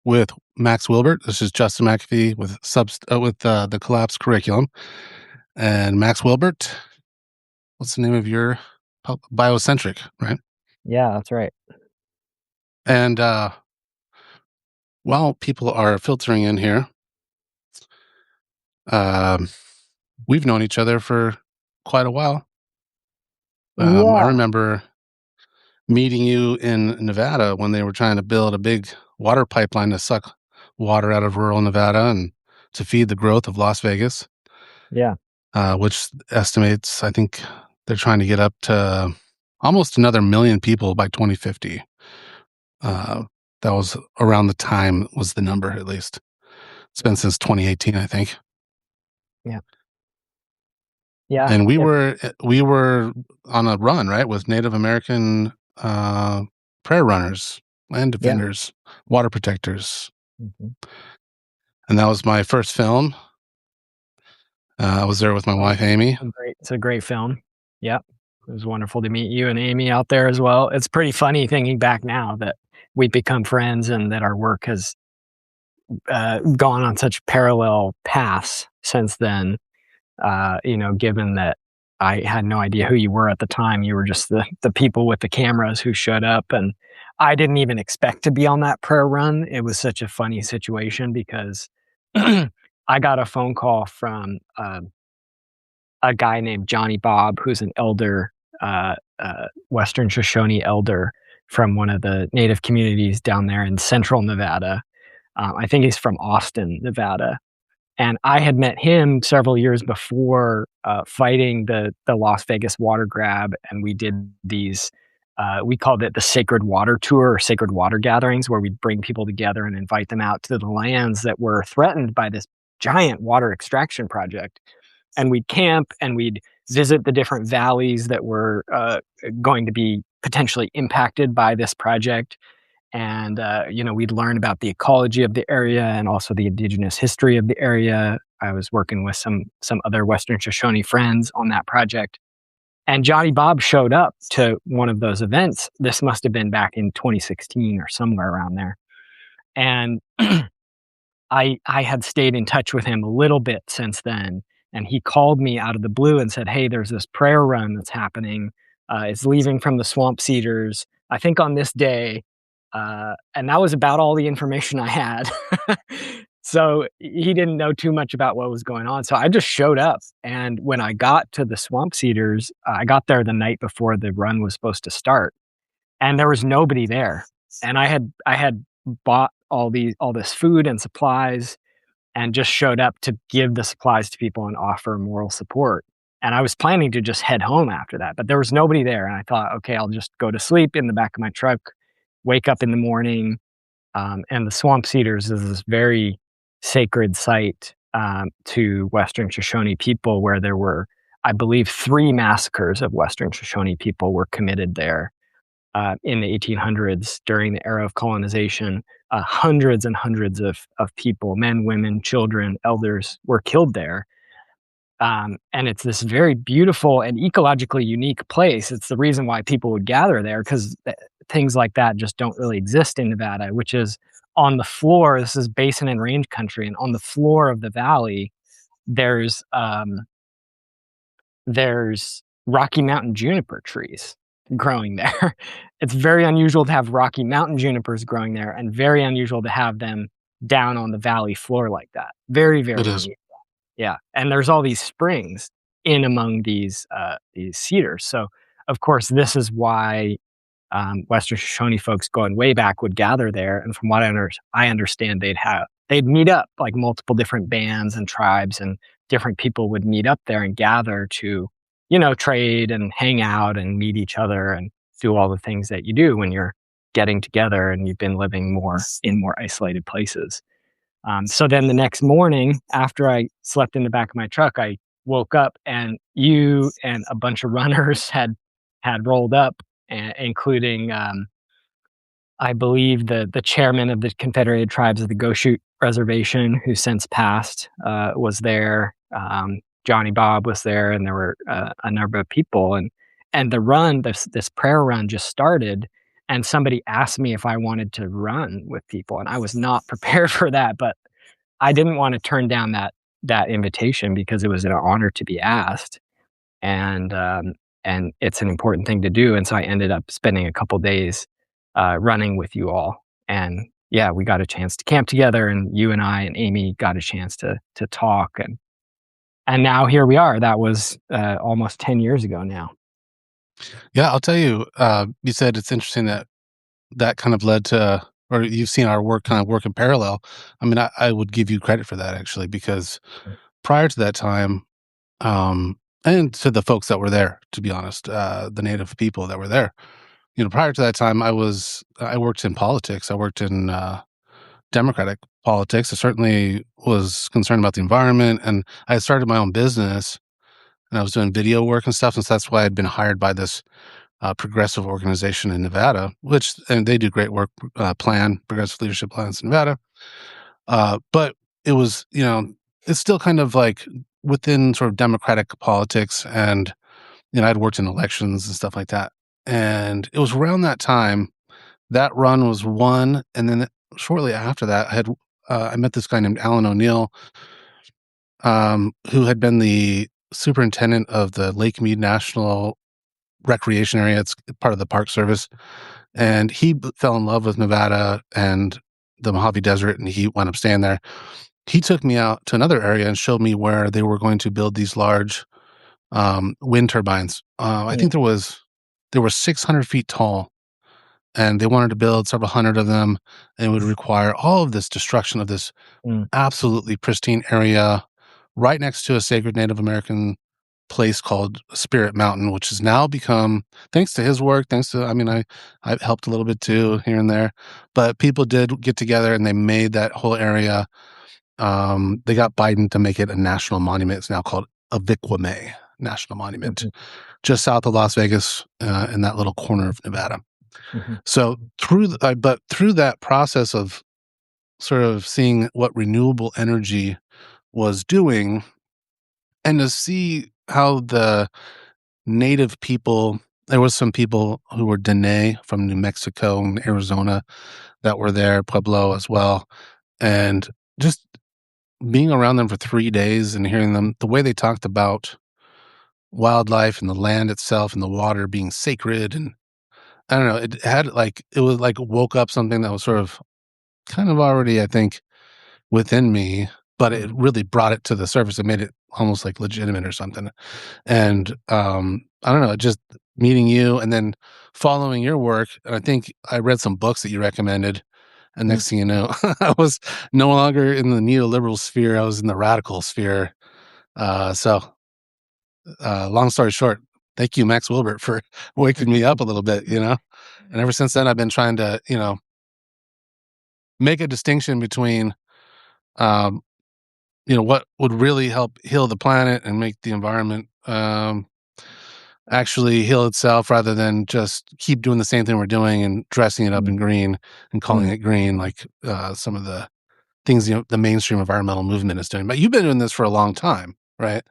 with Max Wilbert. This is Justin McAfee with the Collapse Curriculum. And Max Wilbert, what's the name of your Biocentric, right? Yeah, that's right. And while people are filtering in here, um, we've known each other for quite a while. I Yeah, remember meeting you in Nevada when they were trying to build a big water pipeline to suck water out of rural Nevada and to feed the growth of Las Vegas, yeah, which estimates, I think they're trying to get up to almost another million people by 2050. Uh, that was around the time was the number, at least. It's been since 2018, I think. yeah, yeah. And we It, were on a run, right, with Native American prayer runners, land yeah. defenders, water protectors, Mhm. and that was my first film. I was there with my wife, Amy. It's a great film. Yep. It was wonderful to meet you and Amy out there as well. It's pretty funny thinking back now that we've become friends and that our work has gone on such parallel paths since then. Given that I had no idea who you were at the time, you were just the people with the cameras who showed up, and I didn't even expect to be on that prayer run. It was such a funny situation because I got a phone call from a guy named Johnny Bob, who's an elder, Western Shoshone elder from one of the native communities down there in central Nevada. I think he's from Austin, Nevada. And I had met him several years before fighting the Las Vegas water grab, and we did these. We called it the Sacred Water Tour or Sacred Water Gatherings, where we'd bring people together and invite them out to the lands that were threatened by this giant water extraction project. And we'd camp and we'd visit the different valleys that were going to be potentially impacted by this project. And we'd learn about the ecology of the area and also the indigenous history of the area. I was working with some other Western Shoshone friends on that project, and Johnny Bob showed up to one of those events. This must have been back in 2016 or somewhere around there. And I had stayed in touch with him a little bit since then, and he called me out of the blue and said, "Hey, there's this prayer run that's happening. It's leaving from the Swamp Cedars, I think on this day." And that was about all the information I had. So he didn't know too much about what was going on. So I just showed up. And when I got to the Swamp Cedars, I got there the night before the run was supposed to start, and there was nobody there. And I had bought all this food and supplies and just showed up to give the supplies to people and offer moral support. And I was planning to just head home after that, but there was nobody there. And I thought, okay, I'll just go to sleep in the back of my truck, wake up in the morning. And the Swamp Cedars is this very sacred site to Western Shoshone people where there were, I believe, 3 massacres of Western Shoshone people were committed there in the 1800s during the era of colonization. Hundreds and hundreds of people, men, women, children, elders, were killed there. And it's this very beautiful and ecologically unique place. It's the reason why people would gather there, because things like that just don't really exist in Nevada, which is on the floor. This is basin and range country, and on the floor of the valley, there's there's Rocky Mountain juniper trees growing there. It's very unusual to have Rocky Mountain junipers growing there, and very unusual to have them down on the valley floor like that. Very, It very is. unusual. Yeah, and there's all these springs in among these cedars. So, of course, this is why Western Shoshone folks going way back would gather there. And from what I understand, they'd meet up, like multiple different bands and tribes, and different people would meet up there and gather to, trade and hang out and meet each other and do all the things that you do when you're getting together and you've been living more isolated places. So then the next morning, after I slept in the back of my truck, I woke up and you and a bunch of runners had rolled up, including I believe the chairman of the Confederated Tribes of the Goshoot Reservation, who since passed, was there. Johnny Bob was there, and there were a number of people, and the run, this prayer run, just started, and somebody asked me if I wanted to run with people, and I was not prepared for that, but I didn't want to turn down that invitation because it was an honor to be asked, and and it's an important thing to do. And so I ended up spending a couple days running with you all, and yeah, we got a chance to camp together, and you and I and Amy got a chance to talk, and now here we are. That was almost 10 years ago now. Yeah, I'll tell you, you said it's interesting that that kind of led to or you've seen our work kind of work in parallel. I mean, I would give you credit for that actually, because prior to that time, and to the folks that were there, to be honest, the native people that were there, prior to that time, I worked in politics. I worked in Democratic politics. I certainly was concerned about the environment, and I had started my own business, and I was doing video work and stuff. And so that's why I'd been hired by this progressive organization in Nevada, which and they do great work. Progressive leadership plans in Nevada. But it was, it's still kind of like within sort of democratic politics, and I'd worked in elections and stuff like that. And it was around that time that run was won, and then shortly after that, I met this guy named Alan O'Neill, who had been the superintendent of the Lake Mead National Recreation Area. It's part of the Park Service, and he fell in love with Nevada and the Mojave Desert, and he wound up staying there. He took me out to another area and showed me where they were going to build these large wind turbines. I Mm, think there were 600 feet tall, and they wanted to build several hundred of them, and it would require all of this destruction of this mm, absolutely pristine area right next to a sacred Native American place called Spirit Mountain, which has now become, thanks to his work, thanks to, I mean, I've helped a little bit too here and there, but people did get together and they made that whole area. They got Biden to make it a national monument. It's now called Aviquame National Monument, mhm, just south of Las Vegas, in that little corner of Nevada. mhm, So but through that process of sort of seeing what renewable energy was doing, and to see how the native people, there was some people who were Dene from New Mexico and Arizona that were there, Pueblo as well, and just being around them for 3 days and hearing them, the way they talked about wildlife and the land itself and the water being sacred, and I don't know, it was like woke up something that was sort of kind of already, I think, within me, but it mhm, really brought it to the surface. It made it almost like legitimate or something. And I don't know, just meeting you and then following your work. And I think I read some books that you recommended. And mm. next thing you know, I was no longer in the neoliberal sphere. I was in the radical sphere. Long story short, thank you, Max Wilbert, for waking me up a little bit, And ever since then, I've been trying to, make a distinction between, um, what would really help heal the planet and make the environment actually heal itself, rather than just keep doing the same thing we're doing and dressing it up Mm, in green and calling mm. it green, like some of the things the mainstream environmental movement is doing. But you've been doing this for a long time, right?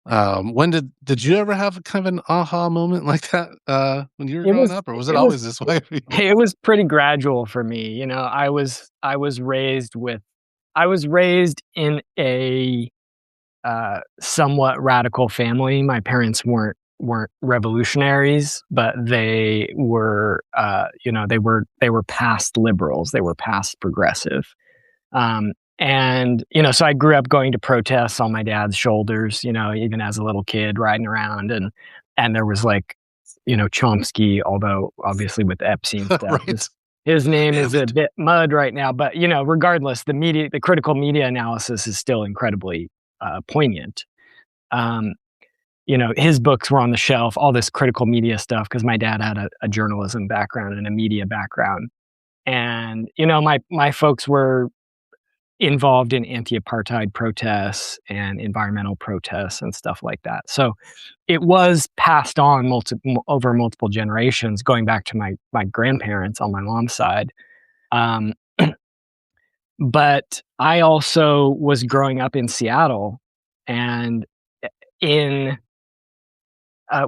When did you ever have kind of an aha moment like that when you were It growing was up, or was it it was always this way for you? it was pretty gradual for me. I was raised in a somewhat radical family. My parents weren't revolutionaries, but they were they were past liberals. They were past progressive. And so I grew up going to protests on my dad's shoulders, even as a little kid riding around, and there was like, Chomsky, although obviously with the Epstein stuff, Right. his name Damn is a it. bit mud right now. But regardless, the critical media analysis is still incredibly poignant. Um, his books were on the shelf, all this critical media stuff, because my dad had a journalism background and a media background. And my folks were involved in anti-apartheid protests and environmental protests and stuff like that. So it was passed on over multiple generations, going back to my grandparents on my mom's side. Um, but I also was growing up in Seattle, and in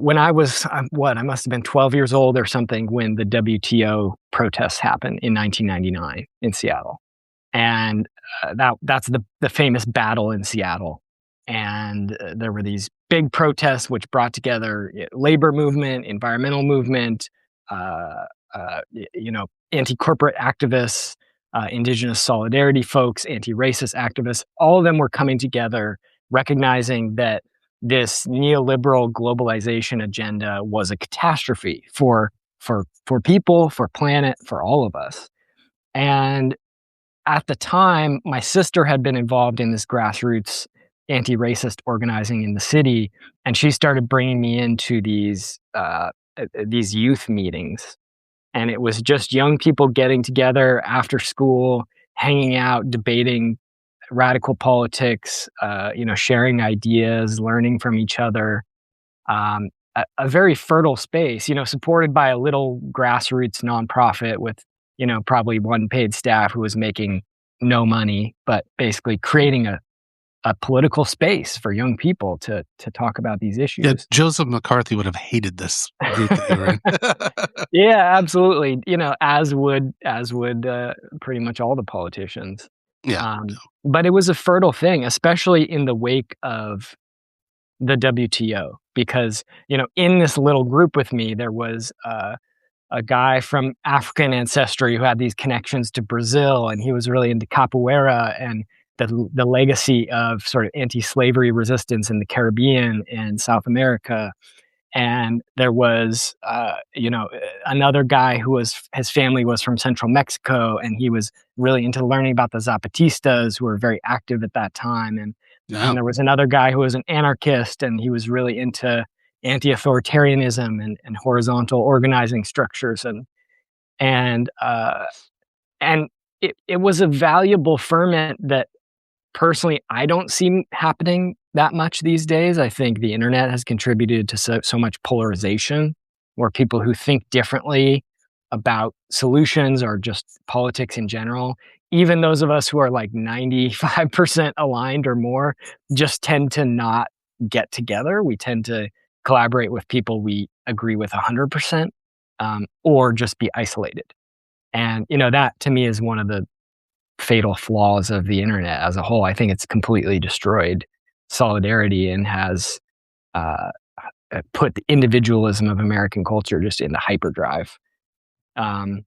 when I was I must have been 12 years old or something when the WTO protests happened in 1999 in Seattle, and that's the famous battle in Seattle. And there were these big protests which brought together labor movement, environmental movement, uh, anti-corporate activists, indigenous solidarity folks, anti-racist activists. All of them were coming together, recognizing that this neoliberal globalization agenda was a catastrophe for people, for planet, for all of us. And at the time, my sister had been involved in this grassroots anti-racist organizing in the city, and she started bringing me into these youth meetings. And it was just young people getting together after school, hanging out, debating radical politics, sharing ideas, learning from each other. A very fertile space, supported by a little grassroots nonprofit with, probably one paid staff who was making no money, but basically creating a political space for young people to talk about these Yeah, issues. Joseph McCarthy would have hated this group that you were in. Yeah, absolutely. As would pretty much all the politicians. Yeah. Um, but it was a fertile thing, especially in the wake of the WTO, because in this little group with me, there was a guy from African ancestry who had these connections to Brazil, and he was really into capoeira and the legacy of sort of anti-slavery resistance in the Caribbean and South America. And there was, another guy who was his family was from central Mexico, and he was really into learning about the Zapatistas, who were very active at that time. And Yeah. there was another guy who was an anarchist, and he was really into anti-authoritarianism and horizontal organizing structures, and it was a valuable ferment that personally I don't see happening that much these days. I think the internet has contributed to so much polarization, where people who think differently about solutions or just politics in general, even those of us who are like 95% aligned or more, just tend to not get together. We tend to collaborate with people we agree with 100%, or just be isolated. And that to me is one of the fatal flaws of the internet as a whole. I think it's completely destroyed solidarity and has uh, put the individualism of American culture just into hyperdrive. Um,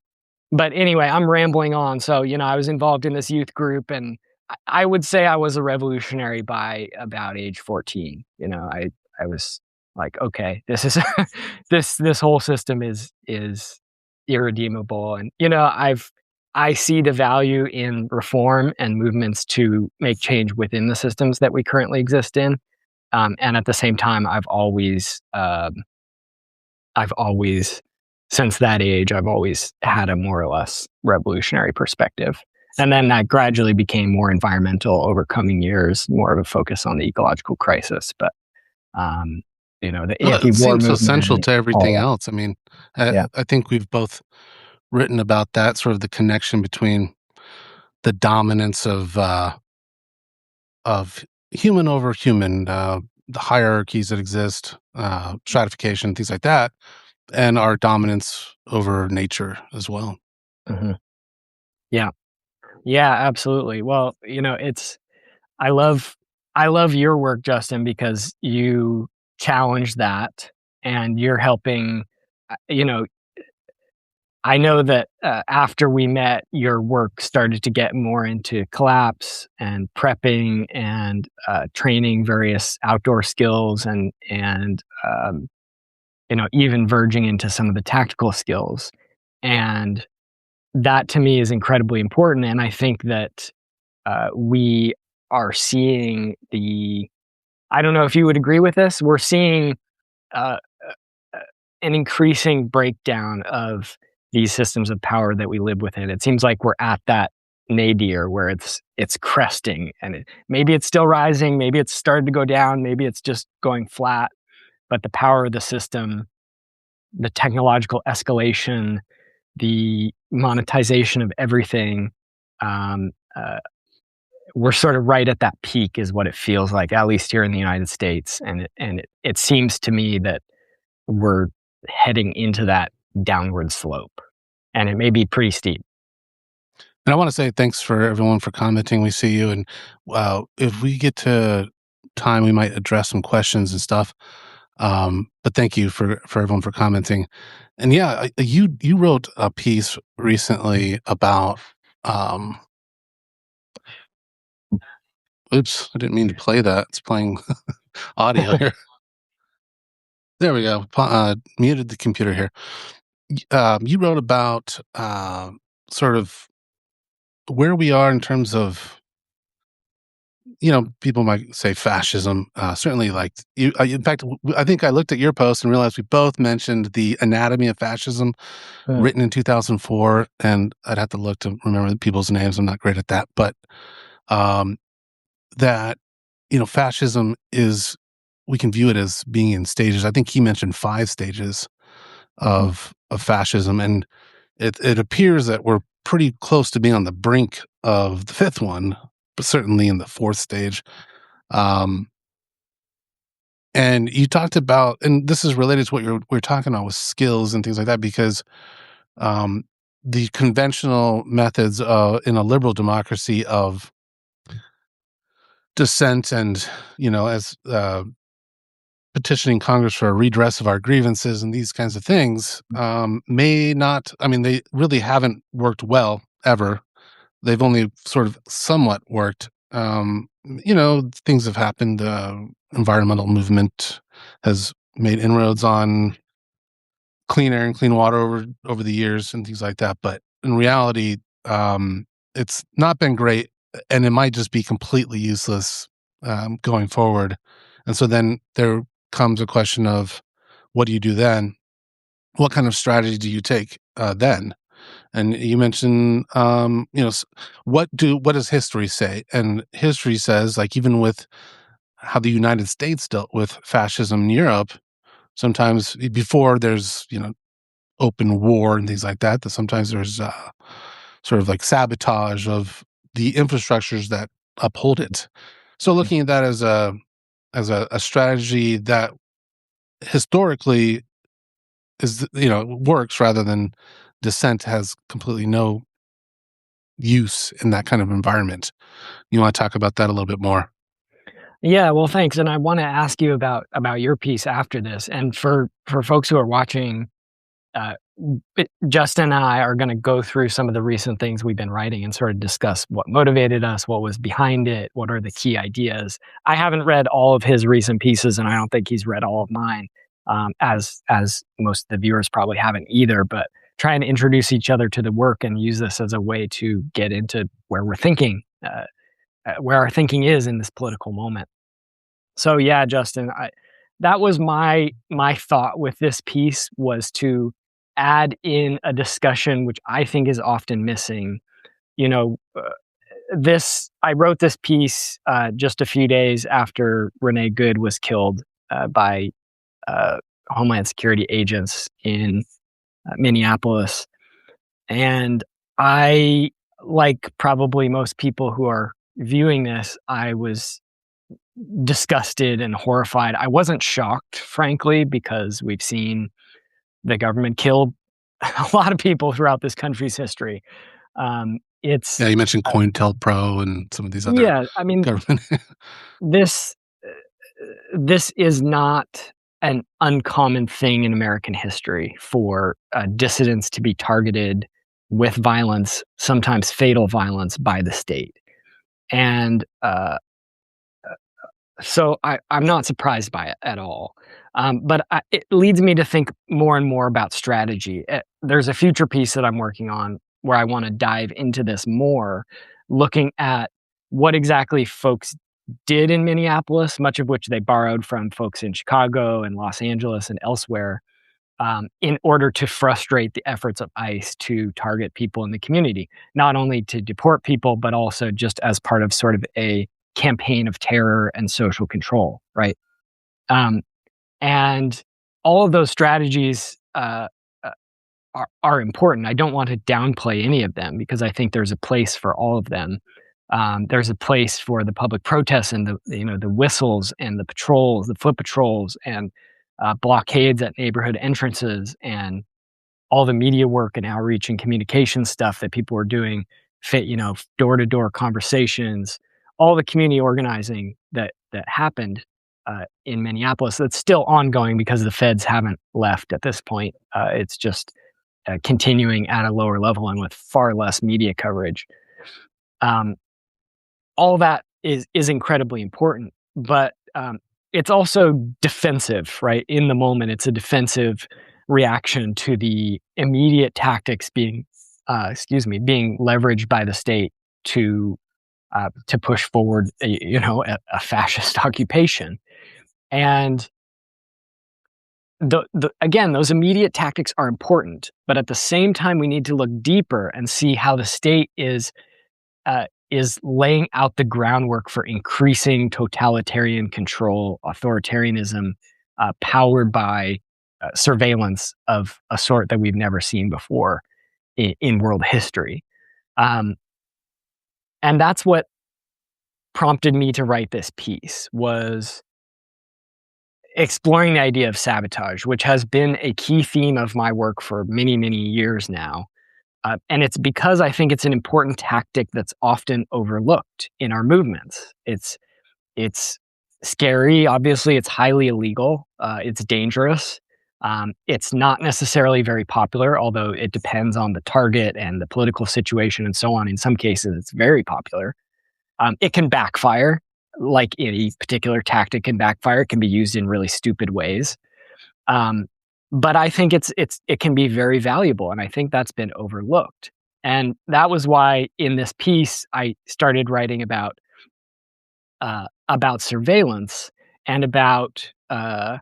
but anyway, I'm rambling on. So, I was involved in this youth group, and I would say I was a revolutionary by about age 14. I was like, okay, this is this whole system is irredeemable, and I see the value in reform and movements to make change within the systems that we currently exist in. And at the same time, I've always, since that age, I've always had a more or less revolutionary perspective. And then that gradually became more environmental over coming years, more of a focus on the ecological crisis. But, the Well, it anti-war seems essential movement, to all everything that. else. I mean, I, Yeah. I think we've both written about that, sort of the connection between the dominance of human over human, the hierarchies that exist, stratification, things like that, and our dominance over nature as well. Hmm. Yeah. Yeah, absolutely. Well, I love I love your work, Justin, because you challenge that and you're helping. You know, I know that after we met, your work started to get more into collapse and prepping and training various outdoor skills and even verging into some of the tactical skills. And that to me is incredibly important. And I think that we are seeing I don't know if you would agree with this, we're seeing uh, uh, an increasing breakdown of these systems of power that we live within. It seems like we're at that nadir where it's cresting, and maybe it's still rising, maybe it's started to go down, maybe it's just going flat, but the power of the system, the technological escalation, the monetization of everything, um, uh, we're sort of right at that peak is what it feels like, at least here in the United States. And it seems to me that we're heading into that downward slope, and it may be pretty steep. And I want to say thanks for everyone for commenting. We see you, and if we get to time, we might address some questions and stuff. But thank you for everyone for commenting. And yeah, you wrote a piece recently about. Um, oops, I didn't mean to play that. It's playing audio here. There we go. Muted the computer here. You wrote about sort of where we are in terms of, people might say fascism. Certainly, like you. In fact, I think I looked at your post and realized we both mentioned the Anatomy of Fascism, Mm, written in 2004, and I'd have to look to remember the people's names. I'm not great at that, but um, that fascism is, we can view it as being in stages. I think he mentioned 5 stages mhm, of fascism, and it appears that we're pretty close to being on the brink of the fifth one, but certainly in the fourth stage. Um, and you talked about, and this is related to what we're talking about with skills and things like that, because um, the conventional methods in a liberal democracy of dissent and as petitioning Congress for a redress of our grievances and these kinds of things may not. I mean, they really haven't worked well ever. They've only sort of somewhat worked. Things have happened. Environmental movement has made inroads on clean air and clean water over the years and things like that. But in reality, it's not been great, and it might just be completely useless going forward. And so then there comes a question of, what do you do then? What kind of strategy do you take then? And you mentioned, what does history say? And history says, like, even with how the United States dealt with fascism in Europe, sometimes before there's open war and things like that, that sometimes there's sort of like sabotage of the infrastructures that uphold it. So mhm. looking at that as a strategy that historically is works, rather than dissent has completely no use in that kind of environment. You want to talk about that a little bit more? Yeah, well, thanks, and I wanna ask you about your piece after this, and for folks who are watching, uh, Justin and I are gonna go through some of the recent things we've been writing and sort of discuss what motivated us, what was behind it, what are the key ideas. I haven't read all of his recent pieces, and I don't think he's read all of mine, as most of the viewers probably haven't either, but trying to introduce each other to the work and use this as a way to get into where we're thinking, where our thinking is in this political moment. So yeah, Justin, I that was my thought with this piece was to add in a discussion which I think is often missing. You know, this I wrote this piece just a few days after Renee Good was killed by uh, Homeland Security agents in Minneapolis, and I, like probably most people who are viewing this, I was disgusted and horrified. I wasn't shocked, frankly, because we've seen the government kill a lot of people throughout this country's history. It's Yeah, you mentioned COINTELPRO and some of these other yeah, I mean, government. this this is not an uncommon thing in American history for dissidents to be targeted with violence, sometimes fatal violence, by the state. And So I'm not surprised by it at all. But it leads me to think more and more about strategy. There's a future piece that I'm working on where I want to dive into this more, looking at what exactly folks did in Minneapolis, much of which they borrowed from folks in Chicago and Los Angeles and elsewhere, in order to frustrate the efforts of ICE to target people in the community, not only to deport people, but also just as part of sort of a campaign of terror and social control, right? Um, and all of those strategies uh, are important. I don't want to downplay any of them because I think there's a place for all of them. There's a place for the public protests and the whistles and the patrols, the foot patrols, and blockades at neighborhood entrances, and all the media work and outreach and communication stuff that people were doing, door-to-door conversations, all the community organizing that happened in Minneapolis. That's still ongoing because the feds haven't left at this point. It's just continuing at a lower level and with far less media coverage. Um, all that is incredibly important, but it's also defensive, right? In the moment, it's a defensive reaction to the immediate tactics being leveraged by the state to push forward, a fascist occupation. And again, those immediate tactics are important, but at the same time, we need to look deeper and see how the state is laying out the groundwork for increasing totalitarian control, authoritarianism, powered by surveillance of a sort that we've never seen before in world history. And that's what prompted me to write this piece, was exploring the idea of sabotage, which has been a key theme of my work for many, many years now. And it's because I think it's an important tactic that's often overlooked in our movements. It's scary. Obviously, it's highly illegal. It's dangerous. It's not necessarily very popular, although it depends on the target and the political situation and so on. In some cases, it's very popular. It can backfire, like any particular tactic can backfire. It can be used in really stupid ways. But I think it can be very valuable, and I think that's been overlooked. And that was why in this piece I started writing about surveillance and about the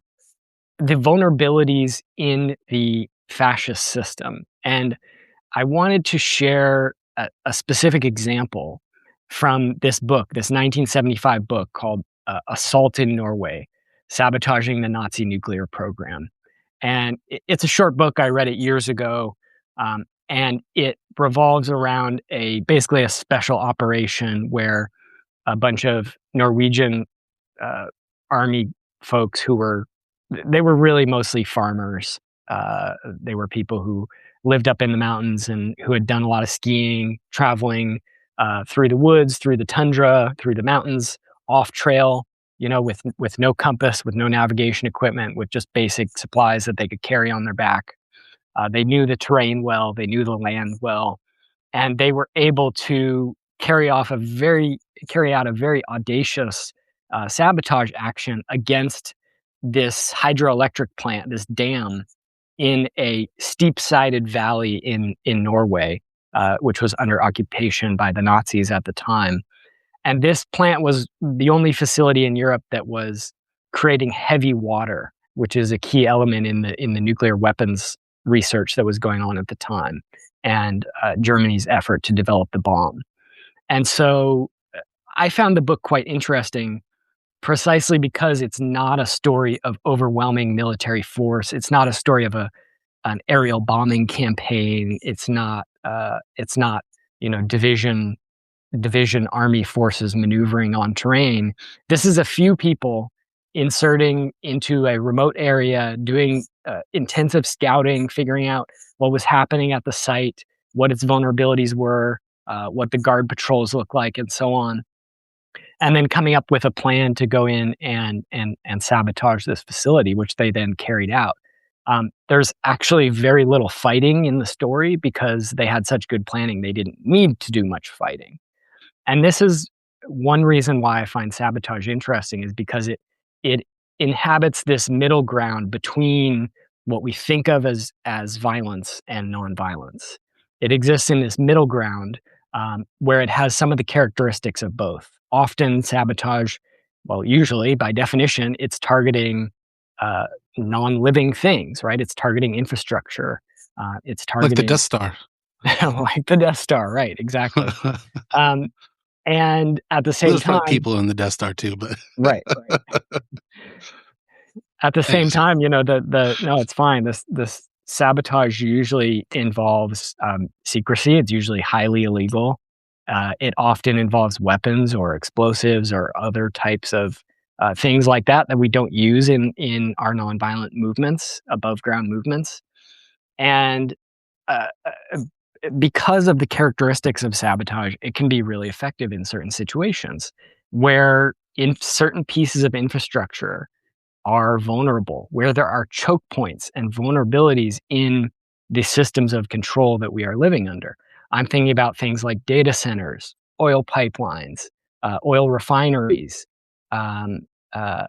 vulnerabilities in the fascist system. And I wanted to share a specific example from this book, this 1975 book called "Assault in Norway: Sabotaging the Nazi Nuclear Program." And it's a short book. I read it years ago, and it revolves around basically a special operation where a bunch of Norwegian army folks they were really mostly farmers. They were people who lived up in the mountains and who had done a lot of skiing, traveling through the woods, through the tundra, through the mountains, off trail, with no compass, with no navigation equipment, with just basic supplies that they could carry on their back. They knew the terrain well, they knew the land well, and they were able to carry out a very audacious sabotage action against this hydroelectric plant, this dam, in a steep-sided valley in Norway, which was under occupation by the Nazis at the time. And this plant was the only facility in Europe that was creating heavy water, which is a key element in the nuclear weapons research that was going on at the time, and Germany's effort to develop the bomb. And so I found the book quite interesting precisely because it's not a story of overwhelming military force. It's not a story of an aerial bombing campaign. It's not division army forces maneuvering on terrain. This is a few people inserting into a remote area, doing intensive scouting, figuring out what was happening at the site, what its vulnerabilities were, what the guard patrols look like, and so on. And then coming up with a plan to go in and sabotage this facility, which they then carried out. There's actually very little fighting in the story because they had such good planning. They didn't need to do much fighting. And this is one reason why I find sabotage interesting, is because it inhabits this middle ground between what we think of as violence and nonviolence. It exists in this middle ground where it has some of the characteristics of both. Often sabotage, well, usually by definition, it's targeting non-living things, right? It's targeting infrastructure. It's targeting like the Death Star. like the Death Star, right? Exactly. And at the same There's time, probably people in the Death Star too, but right. At the same time, no, it's fine. This sabotage usually involves secrecy. It's usually highly illegal. It often involves weapons or explosives or other types of things like that that we don't use in our nonviolent movements, above ground movements, and uh, uh, because of the characteristics of sabotage, it can be really effective in certain situations where in certain pieces of infrastructure are vulnerable, where there are choke points and vulnerabilities in the systems of control that we are living under. I'm thinking about things like data centers, oil pipelines, oil refineries, um,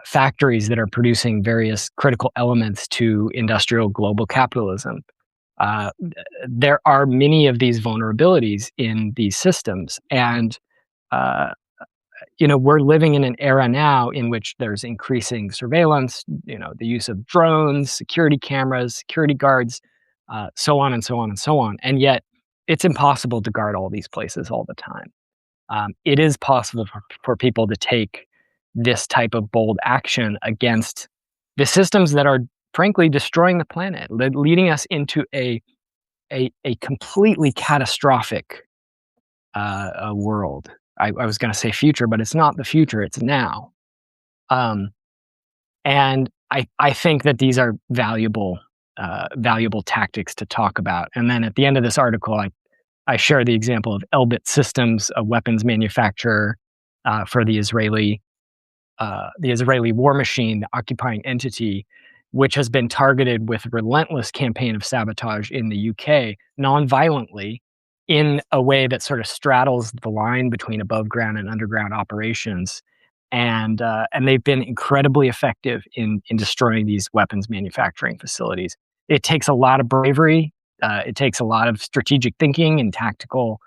factories that are producing various critical elements to industrial global capitalism. Uh, there are many of these vulnerabilities in these systems, and uh, we're living in an era now in which there's increasing surveillance, the use of drones, security cameras, security guards, so on and so on and so on. And yet, it's impossible to guard all these places all the time. It is possible for people to take this type of bold action against the systems that are frankly destroying the planet, leading us into a completely catastrophic world. I was going to say future, but it's not the future; it's now. Um, and I think that these are valuable tactics to talk about. And then at the end of this article, I share the example of Elbit Systems, a weapons manufacturer for the Israeli war machine, the occupying entity, which has been targeted with relentless campaign of sabotage in the UK, non-violently, in a way that sort of straddles the line between above ground and underground operations. And they've been incredibly effective in destroying these weapons manufacturing facilities. It takes a lot of bravery. It takes a lot of strategic thinking and tactical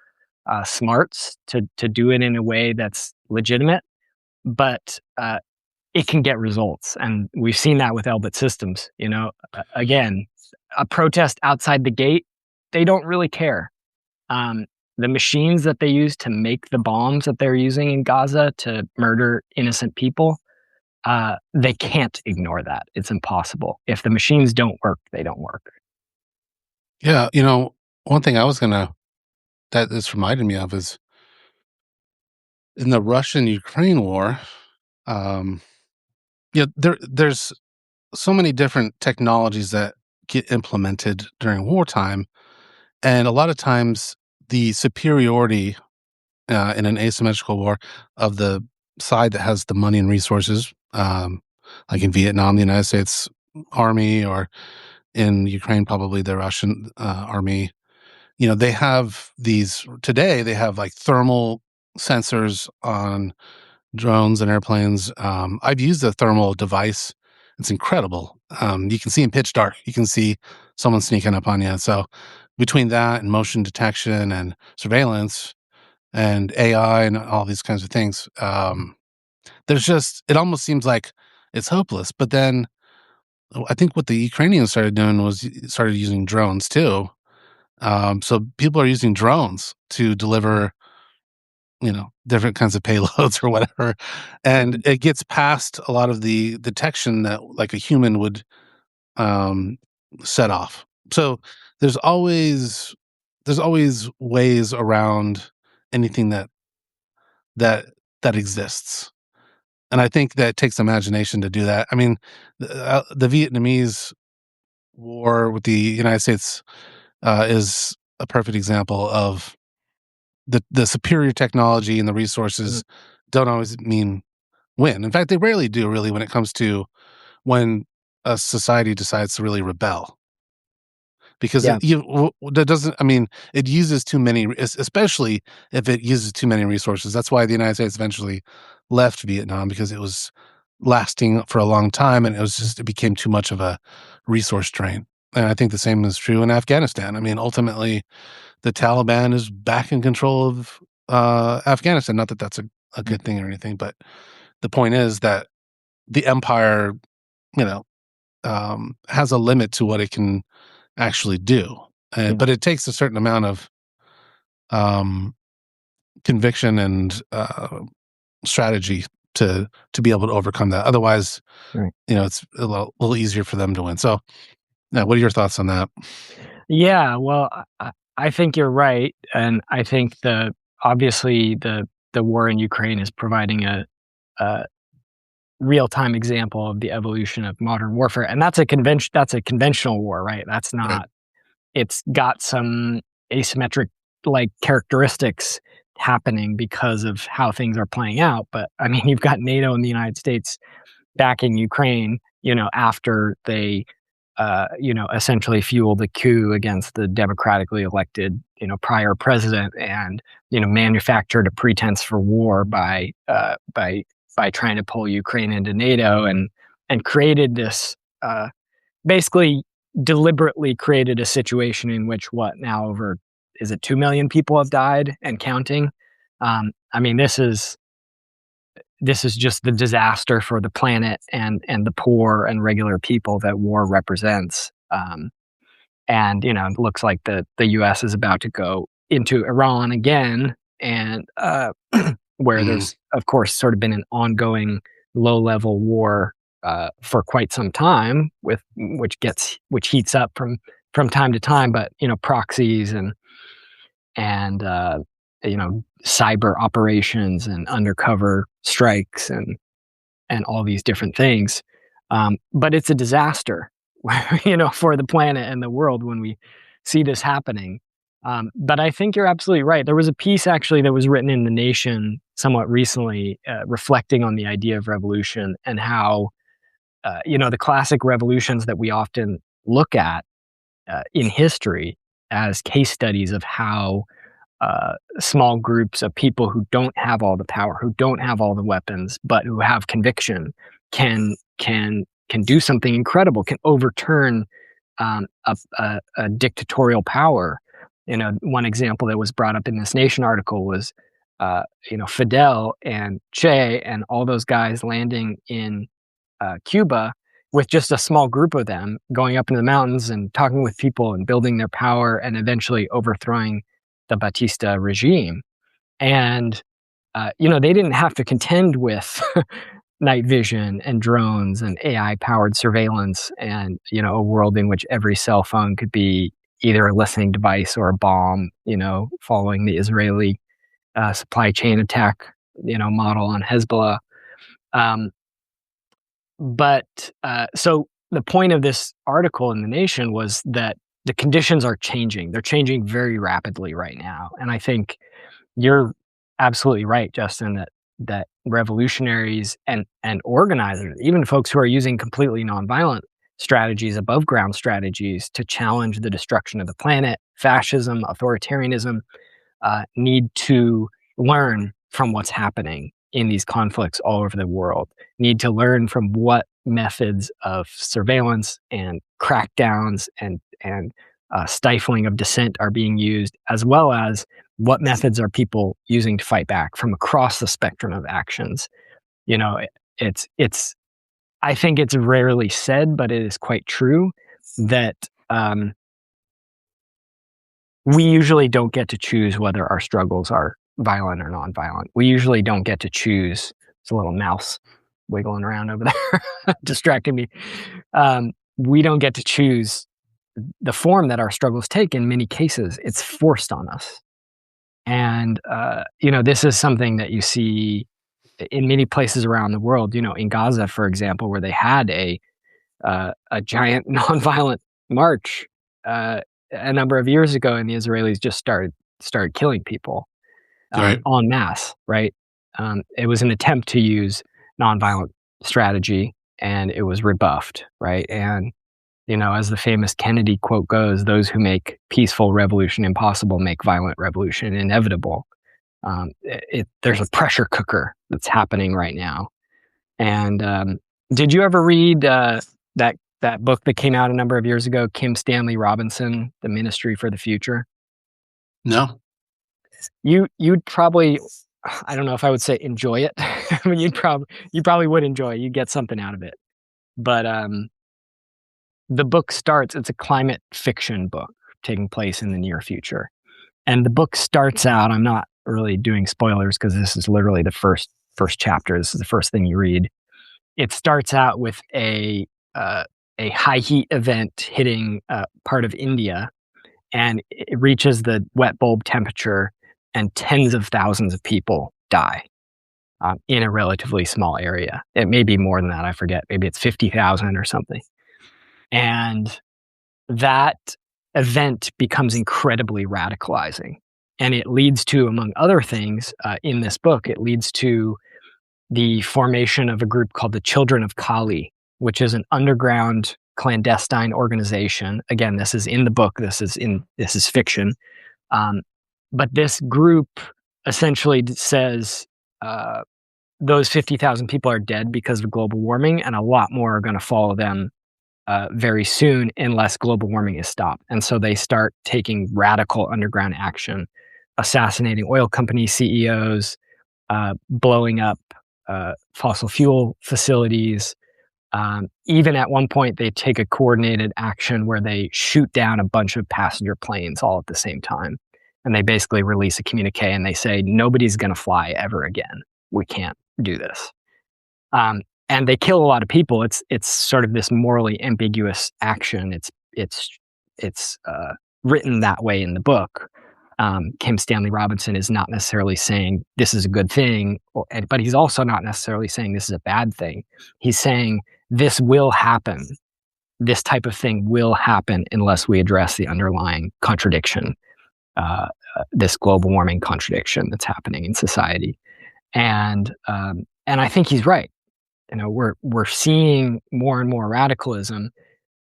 smarts to do it in a way that's legitimate, but it can get results, and we've seen that with Elbit Systems. Again, a protest outside the gate, they don't really care. Um, the machines that they use to make the bombs that they're using in Gaza to murder innocent people, they can't ignore that. It's impossible. If the machines don't work, they don't work. Yeah, one thing that this reminded me of is in the Russian-Ukraine war, um, there's so many different technologies that get implemented during wartime, and a lot of times the superiority in an asymmetrical war of the side that has the money and resources, like in Vietnam, the United States Army, or in Ukraine, probably the Russian army. They have these today. They have like thermal sensors on drones and airplanes. I've used the thermal device. It's incredible. You can see in pitch dark. You can see someone sneaking up on you. So between that and motion detection and surveillance and AI and all these kinds of things, it almost seems like it's hopeless. But then I think what the Ukrainians started doing was started using drones too. So people are using drones to deliver, different kinds of payloads or whatever, and it gets past a lot of the detection that like a human would um, set off. So there's always there's always ways around anything that that exists, and I think that takes imagination to do that. I mean, the Vietnamese war with the United States is a perfect example of the superior technology and the Mhm. resources don't always mean win. In fact, they rarely do really when it comes to when a society decides to really rebel. Because Yeah, that doesn't. I mean, it uses too many, especially if it uses too many resources. That's why the United States eventually left Vietnam because it was lasting for a long time, and it became too much of a resource drain. And I think the same is true in Afghanistan. I mean, ultimately, the Taliban is back in control of Afghanistan. Not that that's a mm, good thing or anything, but the point is that the empire, you know, has a limit to what it can actually do. yeah, But it takes a certain amount of um, conviction and strategy to be able to overcome that. Otherwise, right. it's a little easier for them to win. So, yeah, what are your thoughts on that? Yeah, well, I think you're right, and I think obviously the war in Ukraine is providing a real-time example of the evolution of modern warfare. And that's a conventional war, right? That's Right. not, it's got some asymmetric like characteristics happening because of how things are playing out. But I mean, you've got NATO and the United States backing Ukraine, after they, essentially fueled a coup against the democratically elected, prior president, and manufactured a pretense for war by trying to pull Ukraine into NATO, and created this, basically deliberately created a situation in which what now over, is it 2 million people have died and counting. I mean, this is just the disaster for the planet and the poor and regular people that war represents. And it looks like the U.S. is about to go into Iran again, and where Mm, there's of course sort of been an ongoing low level war for quite some time, with which heats up from time to time, but proxies and cyber operations and undercover strikes and all these different things. But it's a disaster, for the planet and the world when we see this happening. But I think you're absolutely right. There was a piece actually that was written in The Nation somewhat recently, reflecting on the idea of revolution and how, the classic revolutions that we often look at in history as case studies of how small groups of people who don't have all the power, who don't have all the weapons, but who have conviction, can do something incredible, can overturn a dictatorial power. One example that was brought up in this Nation article was, Fidel and Che and all those guys landing in Cuba with just a small group of them, going up into the mountains and talking with people and building their power and eventually overthrowing the Batista regime. And, they didn't have to contend with night vision and drones and AI powered surveillance and, a world in which every cell phone could be either a listening device or a bomb, following the Israeli supply chain attack, model on Hezbollah. Um, so the point of this article in The Nation was that the conditions are changing. They're changing very rapidly right now. And I think you're absolutely right, Justin, that revolutionaries and organizers, even folks who are using completely nonviolent strategies, above ground strategies to challenge the destruction of the planet, fascism, authoritarianism, need to learn from what's happening in these conflicts all over the world, need to learn from what methods of surveillance and crackdowns and stifling of dissent are being used, as well as what methods are people using to fight back from across the spectrum of actions. You know, it's I think it's rarely said, but it is quite true that we usually don't get to choose whether our struggles are violent or nonviolent. We usually don't get to choose. There's a little mouse wiggling around over there, distracting me. We don't get to choose the form that our struggles take. In many cases, it's forced on us. And, this is something that you see in many places around the world, in Gaza, for example, where they had a giant nonviolent march a number of years ago, and the Israelis just started killing people right. en masse. Right? It was an attempt to use nonviolent strategy, and it was rebuffed. Right? And as the famous Kennedy quote goes, "Those who make peaceful revolution impossible make violent revolution inevitable." There's a pressure cooker that's happening right now. And did you ever read that book that came out a number of years ago, Kim Stanley Robinson, The Ministry for the Future? No. You'd probably, I don't know if I would say enjoy it. I mean, you probably would enjoy it. You'd get something out of it. But the book starts. It's a climate fiction book taking place in the near future, and the book starts out. I'm not really doing spoilers because this is literally the first chapter. This is the first thing you read. It starts out with a high heat event hitting part of India, and it reaches the wet bulb temperature, and tens of thousands of people die. in a relatively small area. It may be more than that. I forget. Maybe it's 50,000 or something. And that event becomes incredibly radicalizing. And it leads to, among other things, in this book, it leads to the formation of a group called the Children of Kali, which is an underground clandestine organization. Again, this is in the book. This is fiction. Um, but this group essentially says those 50,000 people are dead because of global warming, and a lot more are going to follow them very soon unless global warming is stopped. And so they start taking radical underground action, assassinating oil company CEOs, blowing up fossil fuel facilities. Even at one point, they take a coordinated action where they shoot down a bunch of passenger planes all at the same time. And they basically release a communique and they say, nobody's going to fly ever again. We can't do this. And they kill a lot of people. It's sort of this morally ambiguous action. It's written that way in the book. Kim Stanley Robinson is not necessarily saying this is a good thing, but he's also not necessarily saying this is a bad thing. He's saying this will happen. This type of thing will happen unless we address the underlying contradiction, this global warming contradiction that's happening in society. And I think he's right. We're seeing more and more radicalism.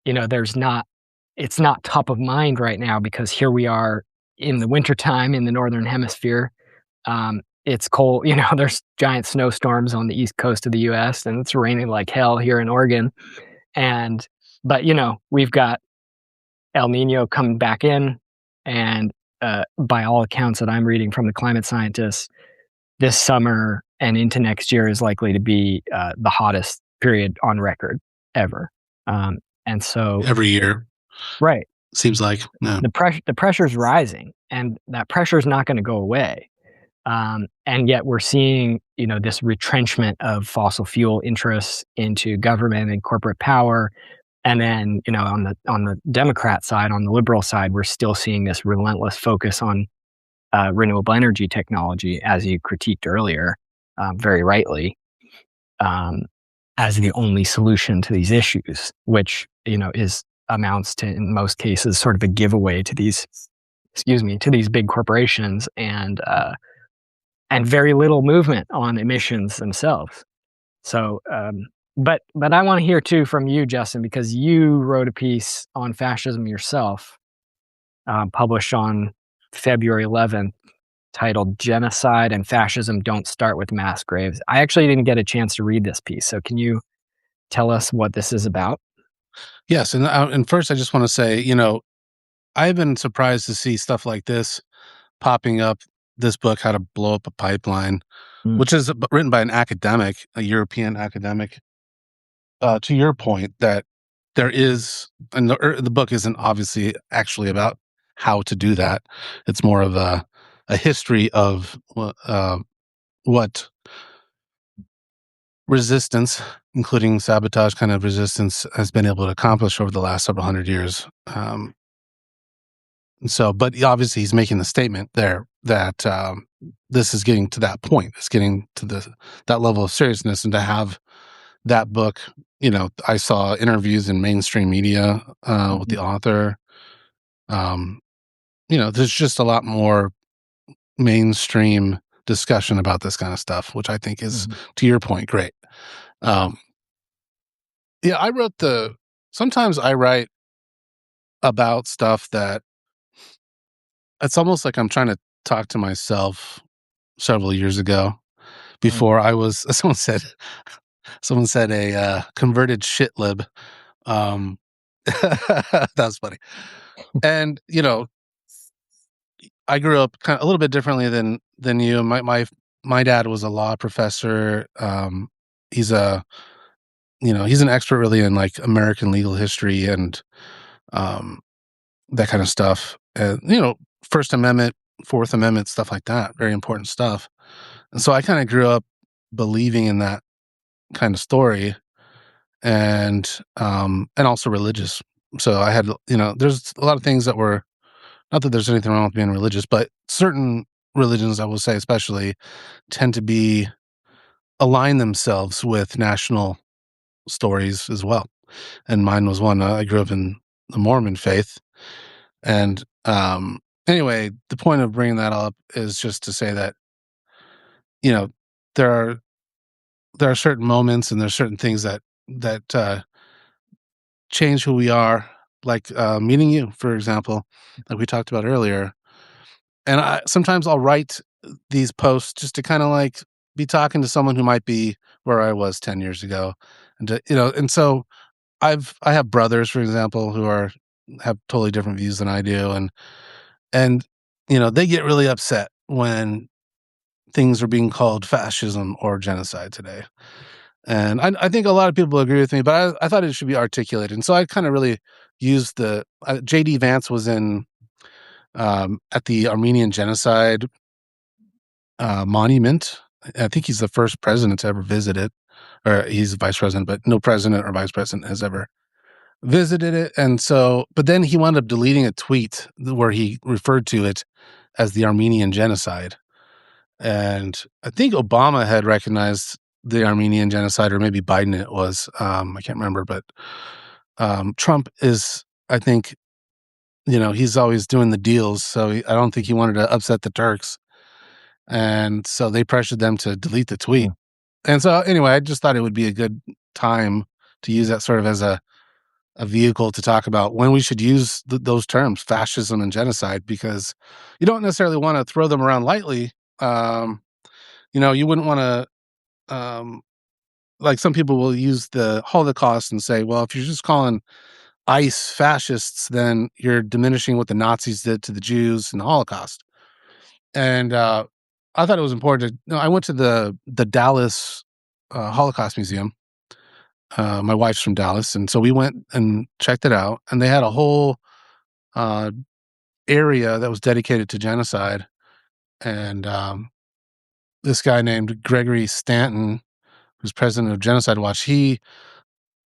It's not top of mind right now because here we are in the wintertime in the Northern Hemisphere. It's cold, there's giant snowstorms on the east coast of the US and it's raining like hell here in Oregon. But we've got El Nino coming back in. And by all accounts that I'm reading from the climate scientists, this summer and into next year is likely to be the hottest period on record ever. And so every year, right, seems like the pressure's rising, and that pressure is not going to go away. And yet we're seeing, this retrenchment of fossil fuel interests into government and corporate power. And then, on the Democrat side, on the liberal side, we're still seeing this relentless focus on renewable energy technology, as you critiqued earlier, very rightly, as the only solution to these issues, which amounts to, in most cases, sort of a giveaway to these big corporations and very little movement on emissions themselves. So, but I want to hear too from you, Justin, because you wrote a piece on fascism yourself, published on February 11th, titled "Genocide and Fascism Don't Start with Mass Graves." I actually didn't get a chance to read this piece, so can you tell us what this is about? Yes, and first I just want to say, I've been surprised to see stuff like this popping up. This book, How to Blow Up a Pipeline, which is written by an academic, a European academic. To your point, that there is, and the book isn't obviously actually about how to do that. It's more of a history of what resistance, including sabotage kind of resistance, has been able to accomplish over the last several hundred years. But obviously he's making the statement there that this is getting to that point. It's getting to that level of seriousness, and to have that book, I saw interviews in mainstream media with the author. There's just a lot more mainstream discussion about this kind of stuff, which I think is, to your point, great. Sometimes I write about stuff that it's almost like I'm trying to talk to myself several years ago before I was, someone said a converted shitlib. That was funny. And, I grew up kind of a little bit differently than you. My dad was a law professor. He's he's an expert really in like American legal history and that kind of stuff. And, First Amendment, Fourth Amendment, stuff like that. Very important stuff. And so I kind of grew up believing in that kind of story, and also religious. So I had, there's a lot of things that were, not that there's anything wrong with being religious, but certain religions, I will say especially, tend to be align themselves with national stories as well. And mine was one. I grew up in the Mormon faith, and anyway, the point of bringing that up is just to say that you know there are there are certain moments and there's certain things that change who we are, like meeting you, for example, like we talked about earlier. And sometimes I'll write these posts just to kind of like be talking to someone who might be where I was 10 years ago, and and so I have brothers, for example, who have totally different views than I do, and they get really upset when things are being called fascism or genocide today. And I think a lot of people agree with me, but I thought it should be articulated. And so I kind of really used the J.D. Vance was in at the Armenian genocide monument. I think he's the first president to ever visit it, or he's vice president, but no president or vice president has ever visited it. And so, but then he wound up deleting a tweet where he referred to it as the Armenian genocide. And I think Obama had recognized the Armenian genocide, or maybe Biden it was. I can't remember, but Trump is, I think, he's always doing the deals. So I don't think he wanted to upset the Turks. And so they pressured them to delete the tweet. And so anyway, I just thought it would be a good time to use that sort of as a vehicle to talk about when we should use those terms, fascism and genocide, because you don't necessarily want to throw them around lightly. Um, you wouldn't want to, like some people will use the Holocaust and say, well, if you're just calling ICE fascists, then you're diminishing what the Nazis did to the Jews in the Holocaust. And I thought it was important to, I went to the Dallas Holocaust Museum. My wife's from Dallas, and so we went and checked it out, and they had a whole uh, area that was dedicated to genocide. And this guy named Gregory Stanton, who's president of Genocide Watch, he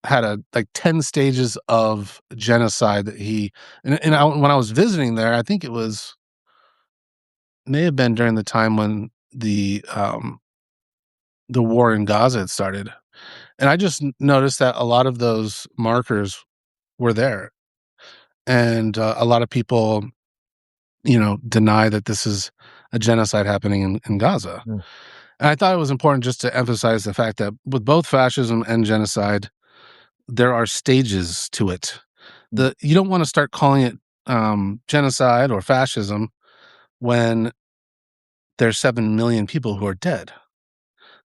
had like 10 stages of genocide that when I was visiting there, I think it was may have been during the time when the war in Gaza had started. And I just noticed that a lot of those markers were there. And a lot of people, deny that this is a genocide happening in Gaza. Mm, And I thought it was important just to emphasize the fact that with both fascism and genocide, there are stages to it. mm, You don't want to start calling it genocide or fascism when there's 7 million people who are dead.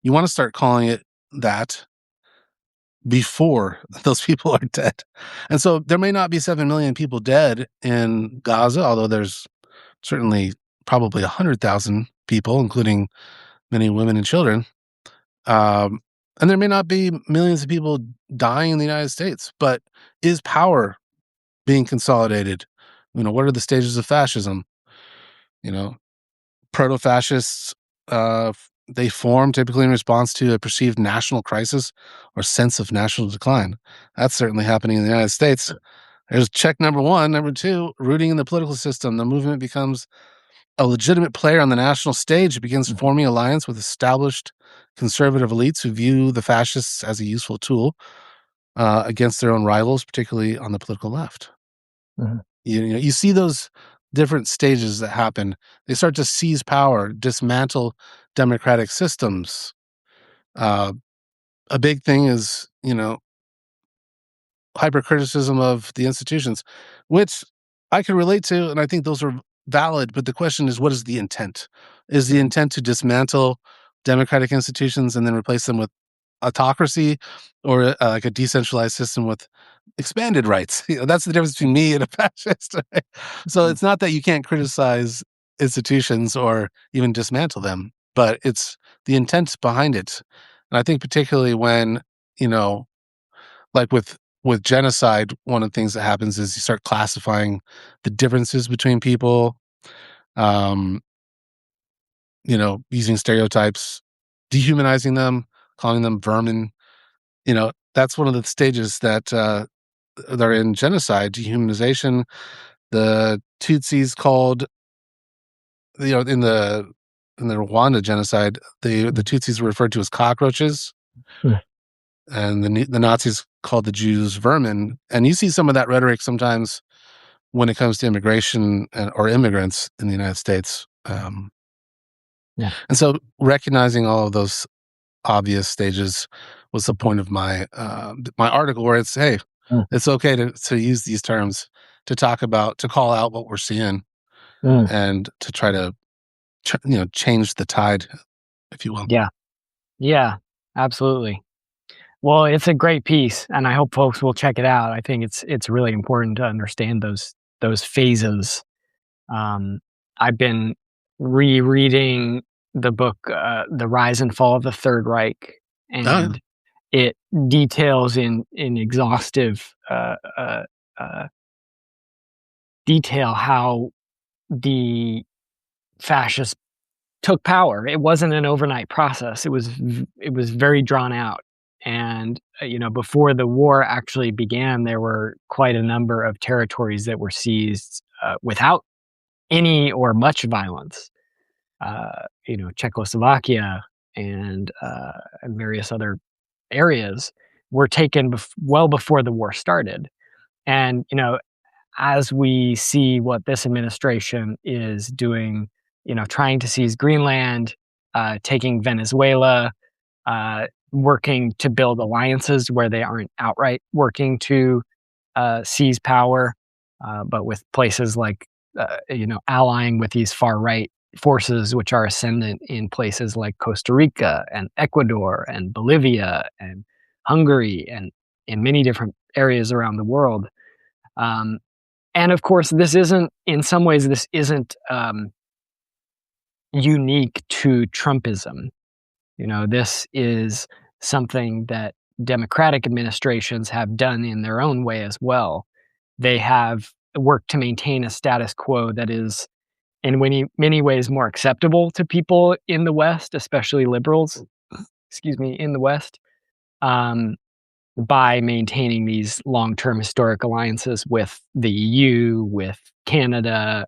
You want to start calling it that before those people are dead. And so there may not be 7 million people dead in Gaza, although there's certainly probably 100,000 people, including many women and children. Um, and there may not be millions of people dying in the United States, but is power being consolidated? What are the stages of fascism? You know, proto-fascists, they form typically in response to a perceived national crisis or sense of national decline. That's certainly happening in the United States. There's check number one. Number two, rooting in the political system. The movement becomes a legitimate player on the national stage. It begins mm, forming alliance with established conservative elites who view the fascists as a useful tool against their own rivals, particularly on the political left. mhm, You see those different stages that happen. They start to seize power, dismantle democratic systems. Uh, a big thing is, hypercriticism of the institutions, which I can relate to, and I think those are valid. But the question is, what is the intent? Is the intent to dismantle democratic institutions and then replace them with autocracy, or like a decentralized system with expanded rights? That's the difference between me and a fascist. Right? So mhm, it's not that you can't criticize institutions or even dismantle them, but it's the intent behind it. And I think particularly when you know like with genocide, one of the things that happens is you start classifying the differences between people, um, using stereotypes, dehumanizing them, calling them vermin. That's one of the stages that are in genocide, dehumanization. The Tutsis called, in the in the Rwanda genocide, the Tutsis were referred to as cockroaches, Mm. and the Nazis called the Jews vermin. And you see some of that rhetoric sometimes when it comes to immigration or immigrants in the United States. Yeah. And so recognizing all of those obvious stages was the point of my article, where it's, hey, Mm. it's okay to use these terms to call out what we're seeing, Mm. and to try to change the tide, if you will. Yeah. Yeah. Absolutely. Well, it's a great piece, and I hope folks will check it out. I think it's really important to understand those phases. Um, I've been rereading the book, "The Rise and Fall of the Third Reich," Oh, yeah. and it details in exhaustive uh, detail how the fascists took power. It wasn't an overnight process. It was very drawn out. And before the war actually began, there were quite a number of territories that were seized without any or much violence. Czechoslovakia and various other areas were taken well before the war started. And as we see what this administration is doing, trying to seize Greenland, taking Venezuela, working to build alliances where they aren't outright working to seize power, but with places like, allying with these far right forces, which are ascendant in places like Costa Rica and Ecuador and Bolivia and Hungary and in many different areas around the world. Um, and of course, in some ways, this isn't unique to Trumpism. This is something that Democratic administrations have done in their own way as well. They have worked to maintain a status quo that is, in many ways, more acceptable to people in the West, especially liberals, excuse me, in the West, um, by maintaining these long-term historic alliances with the EU, with Canada,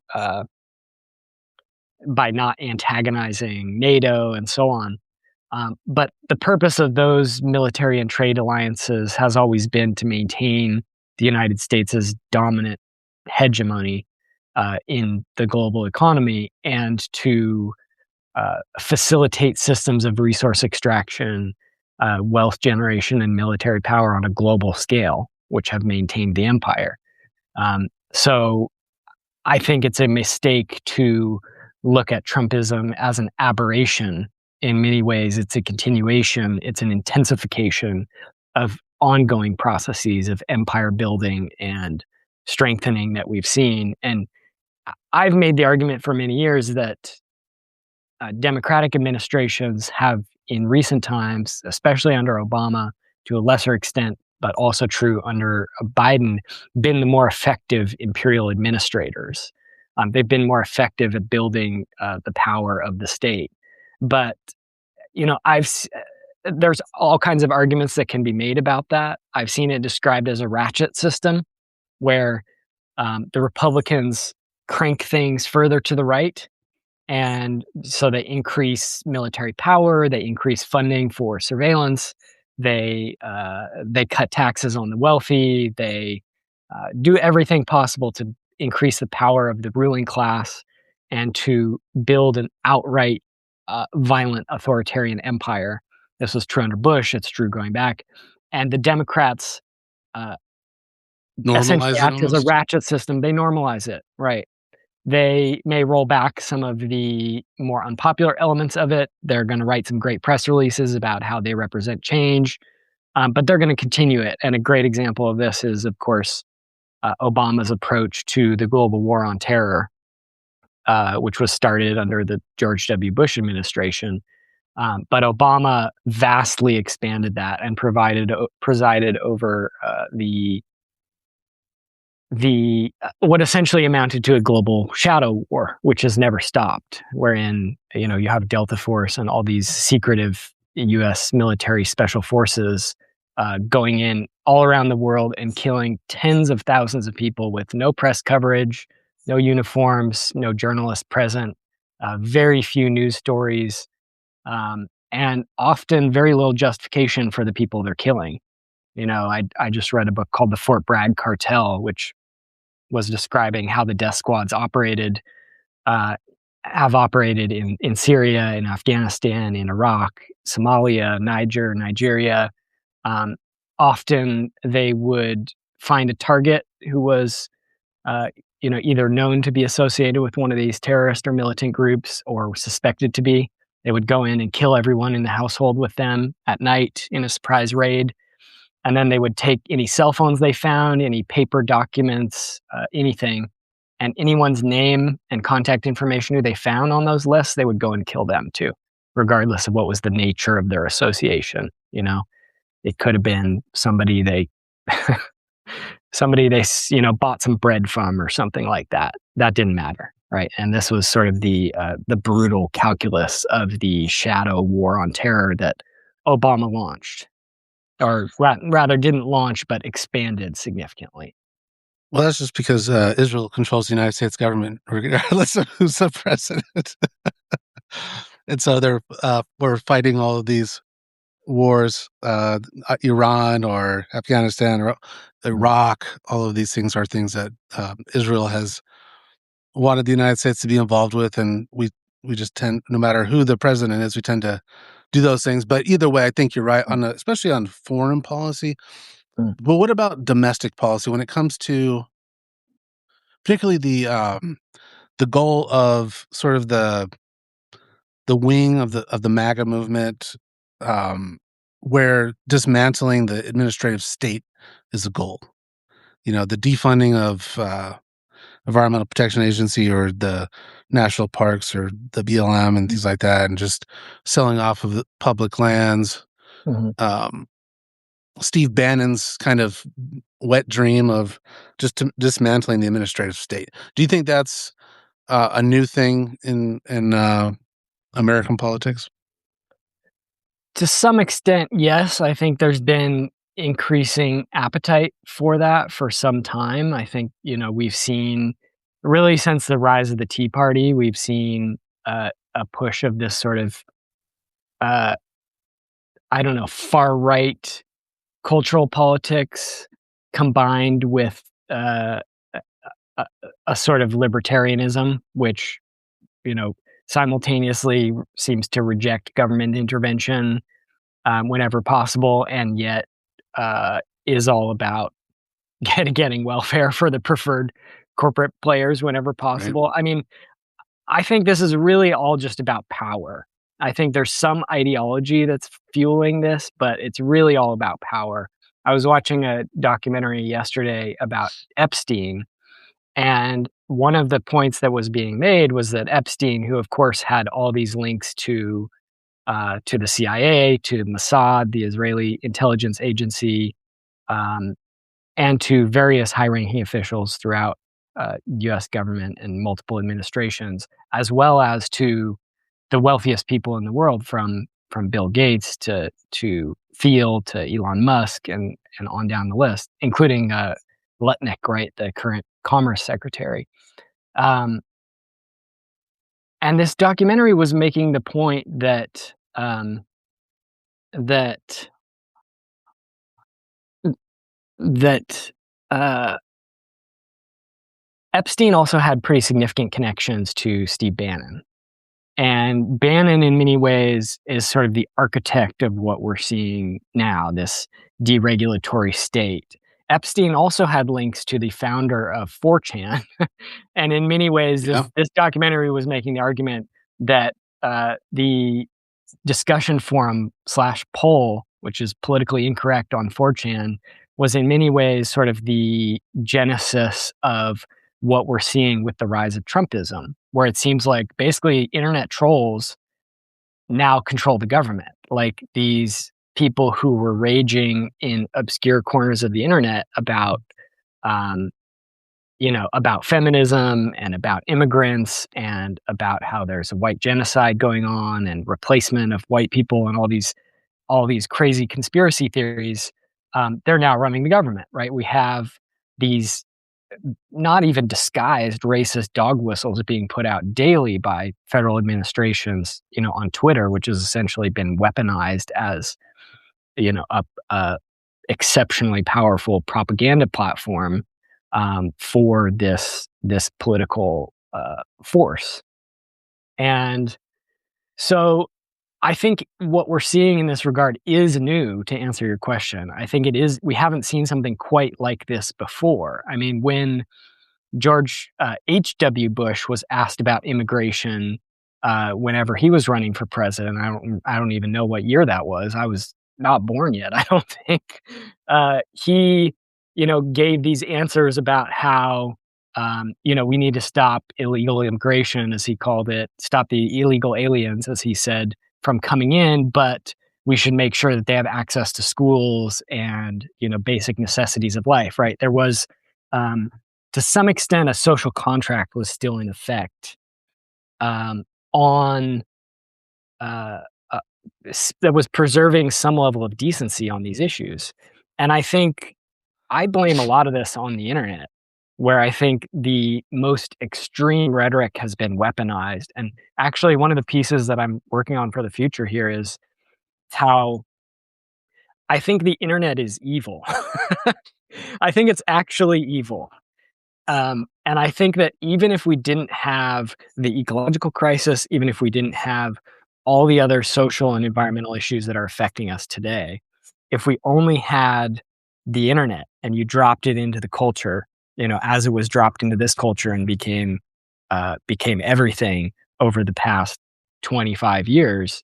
by not antagonizing NATO and so on. But the purpose of those military and trade alliances has always been to maintain the United States' dominant hegemony in the global economy, and to facilitate systems of resource extraction, wealth generation, and military power on a global scale, which have maintained the empire. So I think it's a mistake to look at Trumpism as an aberration. In many ways, it's a continuation, it's an intensification of ongoing processes of empire building and strengthening that we've seen. And I've made the argument for many years that Democratic administrations have, in recent times, especially under Obama, to a lesser extent, but also true under Biden, been the more effective imperial administrators. They've been more effective at building the power of the state. But there's all kinds of arguments that can be made about that. I've seen it described as a ratchet system, where the Republicans crank things further to the right, and so they increase military power, they increase funding for surveillance, they cut taxes on the wealthy, they do everything possible to increase the power of the ruling class and to build an outright violent authoritarian empire. This was true under Bush, it's true going back. And the Democrats uh, essentially Normalize it act as a almost. ratchet system. They normalize it, right? They may roll back some of the more unpopular elements of it. They're going to write some great press releases about how they represent change, but they're going to continue it. And a great example of this is, of course, Obama's approach to the global war on terror, which was started under the George W. Bush administration. But Obama vastly expanded that and presided over the what essentially amounted to a global shadow war, which has never stopped, wherein you have Delta Force and all these secretive U.S. military special forces going in all around the world and killing tens of thousands of people with no press coverage, no uniforms, no journalists present. very few news stories, and often very little justification for the people they're killing. I just read a book called The Fort Bragg Cartel, which was describing how the death squads uh, have operated in Syria, in Afghanistan, in Iraq, Somalia, Nigeria. Um, Often they would find a target who was, uh, either known to be associated with one of these terrorist or militant groups or suspected to be. They would go in and kill everyone in the household with them at night in a surprise raid. And then they would take any cell phones they found, any paper documents, anything, and anyone's name and contact information who they found on those lists, they would go and kill them too, regardless of what was the nature of their association. It could have been somebody they bought some bread from or something like that. That didn't matter, right? And this was sort of the brutal calculus of the shadow war on terror that Obama launched, or rather didn't launch, but expanded significantly. Well, that's just because Israel controls the United States government, regardless of who's the president. And so we're fighting all of these wars, Iran or Afghanistan or Mm, Iraq. All of these things are things that Israel has wanted the United States to be involved with, and we just tend, no matter who the president is, we tend to do those things. But either way, I think you're right mm, especially on foreign policy. mm, But what about domestic policy when it comes to particularly the goal of sort of the wing of the MAGA movement, um, where dismantling the administrative state is a goal. The defunding of Environmental Protection Agency or the national parks or the BLM and things like that, and just selling off of the public lands. mhm. Um, Steve Bannon's kind of wet dream of just dismantling the administrative state. Do you think that's a new thing in American politics? To some extent, yes. I think there's been increasing appetite for that for some time. I think, we've seen really since the rise of the Tea Party, we've seen a push of this sort of, uh, I don't know, far right cultural politics combined with a, a a sort of libertarianism, which, you know, simultaneously seems to reject government intervention whenever possible, and yet is all about getting welfare for the preferred corporate players whenever Right. possible. I mean, I think this is really all just about power. I think there's some ideology that's fueling this, but it's really all about power. I was watching a documentary yesterday about Epstein, and one of the points that was being made was that Epstein, who of course had all these links to the CIA, to Mossad, the Israeli intelligence agency, um, and to various high-ranking officials throughout U.S. government and multiple administrations, as well as to the wealthiest people in the world, from Bill Gates to Thiel to Elon Musk and on down the list, including Lutnick, right, the current Commerce Secretary. Um, and this documentary was making the point that that uh, Epstein also had pretty significant connections to Steve Bannon. And Bannon, in many ways, is sort of the architect of what we're seeing now, this deregulatory state. Epstein also had links to the founder of 4chan. And in many ways, Yeah. this documentary was making the argument that the discussion forum slash poll, which is politically incorrect on 4chan, was in many ways sort of the genesis of what we're seeing with the rise of Trumpism, where it seems like basically internet trolls now control the government. Like these people who were raging in obscure corners of the internet um, about feminism and about immigrants and about how there's a white genocide going on and replacement of white people and all these crazy conspiracy theories. They're now running the government, right? We have these not even disguised racist dog whistles being put out daily by federal administrations, on Twitter, which has essentially been weaponized as, a exceptionally powerful propaganda platform, for this political force. And so I think what we're seeing in this regard is new, to answer your question. I think it is, we haven't seen something quite like this before. I mean, when George H.W. Bush was asked about immigration whenever he was running for president. I don't even know what year that was. I was not born yet, I don't think. He, gave these answers about how, we need to stop illegal immigration, as he called it, stop the illegal aliens, as he said, from coming in, but we should make sure that they have access to schools and, basic necessities of life, right? There was, um, to some extent, a social contract was still in effect, on uh, uh, that was preserving some level of decency on these issues. And I think I blame a lot of this on the internet, where I think the most extreme rhetoric has been weaponized. And actually, one of the pieces that I'm working on for the future here is how I think the internet is evil. I think it's actually evil. And I think that even if we didn't have the ecological crisis, even if we didn't have all the other social and environmental issues that are affecting us today, if we only had the internet and you dropped it into the culture, as it was dropped into this culture and became everything over the past 25 years,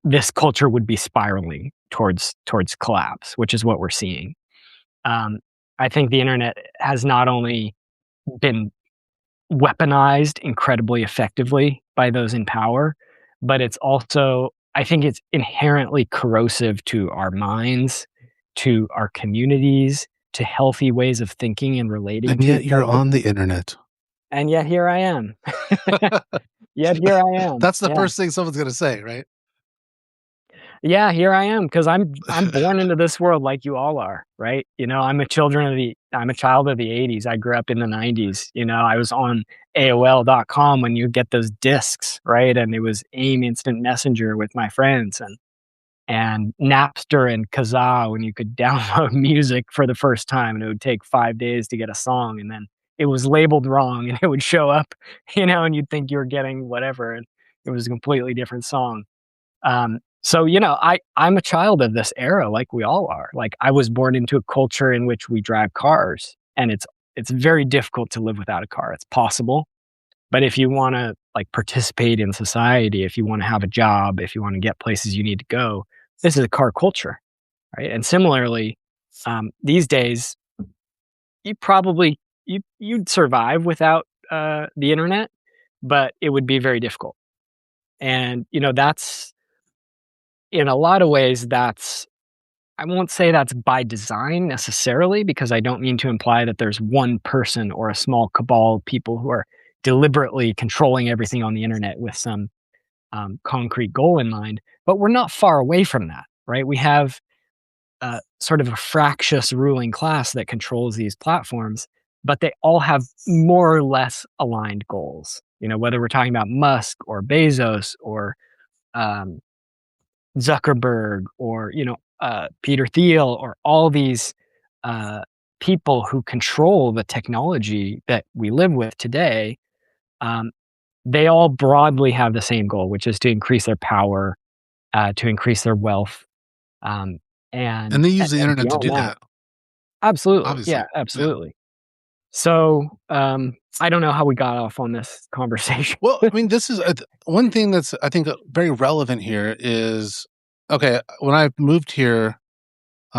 this culture would be spiraling towards collapse, which is what we're seeing. Um, I think the internet has not only been weaponized incredibly effectively by those in power, but it's also, I think it's inherently corrosive to our minds, to our communities, to healthy ways of thinking and relating And to yet each you're other. on the internet. And yet here I am. Yet here I am. That's the Yeah. first thing someone's gonna say, right? Yeah, here I am, because I'm born into this world like you all are, right? I'm a child of the '80s. I grew up in the '90s. I was on AOL.com when you get those discs, right? And it was AIM Instant Messenger with my friends, and Napster and Kazaa when you could download music for the first time, and it would take 5 days to get a song, and then it was labeled wrong and it would show up, and you'd think you were getting whatever, and it was a completely different song. So I'm a child of this era, like we all are. Like, I was born into a culture in which we drive cars, and it's very difficult to live without a car. It's possible, but if you want to like participate in society, if you want to have a job, if you want to get places you need to go, this is a car culture, right? And similarly, these days, you probably you'd survive without the internet, but it would be very difficult. And that's, in a lot of ways, that's, I won't say that's by design necessarily, because I don't mean to imply that there's one person or a small cabal of people who are deliberately controlling everything on the internet with some concrete goal in mind. But we're not far away from that, right? We have sort of a fractious ruling class that controls these platforms, but they all have more or less aligned goals. Whether we're talking about Musk or Bezos or um, Zuckerberg or Peter Thiel, or all these uh, people who control the technology that we live with today, um, they all broadly have the same goal, which is to increase their power, to increase their wealth, um, And and, they and use the and internet to beyond do that, that, absolutely, obviously. yeah, Yeah. absolutely. So I don't know how we got off on this conversation. Well, I mean, this is one thing that's, I think, very relevant here is, okay, when I moved here,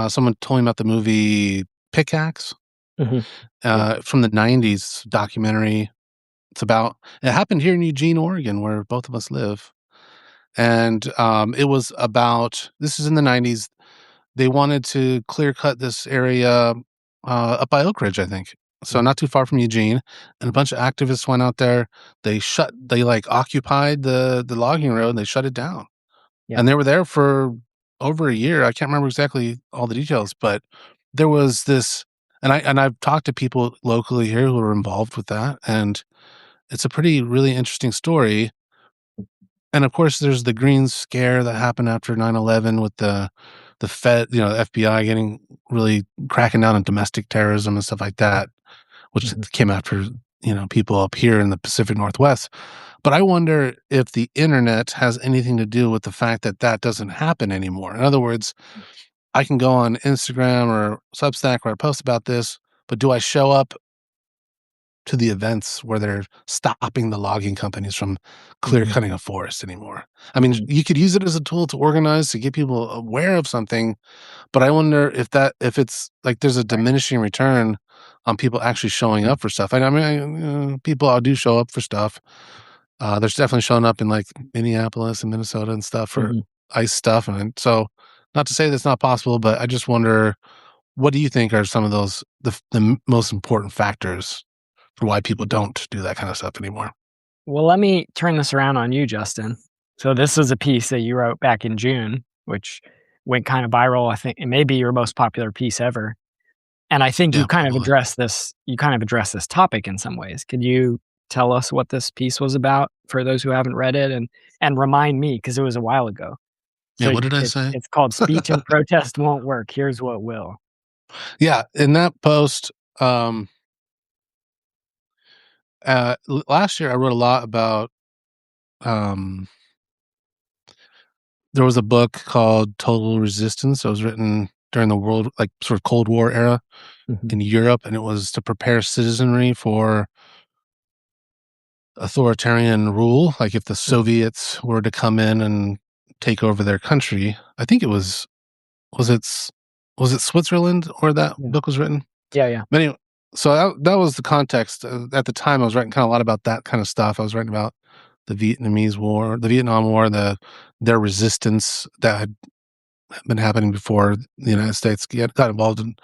someone told me about the movie Pickaxe, Mhm. Yeah, from the '90s documentary. It happened here in Eugene, Oregon, where both of us live. And it was about, this is in the '90s. They wanted to clear cut this area up by Oak Ridge, I think. So mhm, not too far from Eugene, and a bunch of activists went out there. They like occupied the logging road, and they shut it down. yeah, And they were there for over a year. I can't remember exactly all the details, but there was this. I've talked to people locally here who are involved with that, and it's a pretty really interesting story. And of course, there's the green scare that happened after 9/11 with the Fed, the FBI getting really cracking down on domestic terrorism and stuff like that, which Mhm. came after people up here in the Pacific Northwest. But I wonder if the internet has anything to do with the fact that that doesn't happen anymore. In other words, I can go on Instagram or Substack where I post about this, but do I show up to the events where they're stopping the logging companies from clear Mhm. cutting a forest anymore? I mean, Mhm. you could use it as a tool to organize, to get people aware of something, but I wonder if it's like there's a Right. diminishing return on people actually showing up for stuff. I mean, people do show up for stuff. There's definitely showing up in like Minneapolis and Minnesota and stuff for Mhm. ice stuff, and so not to say that's not possible, but I just wonder, what do you think are some of those most important factors for why people don't do that kind of stuff anymore? Well, let me turn this around on you, Justin. So this is a piece that you wrote back in June, which went kind of viral. I think it may be your most popular piece ever. And I think Yeah, probably. you kind of address this topic in some ways. Could you tell us what this piece was about for those who haven't read it, and remind me because it was a while ago. Yeah, So what did I it's say? it's called "Speech and Protest Won't Work. Here's what will." Yeah, in that post, last year I wrote a lot about. Um, there was a book called Total Resistance. It was written during the world, like sort of Cold War era Mhm. in Europe, and it was to prepare citizenry for authoritarian rule. Like if the Mhm. Soviets were to come in and take over their country, I think it was it was it Switzerland where that Yeah. book was written. Yeah, yeah. But anyway, so that was the context. At the time, I was writing kind of a lot about that kind of stuff. I was writing about the Vietnamese War, the Vietnam War, their resistance that had been happening before the United States got involved in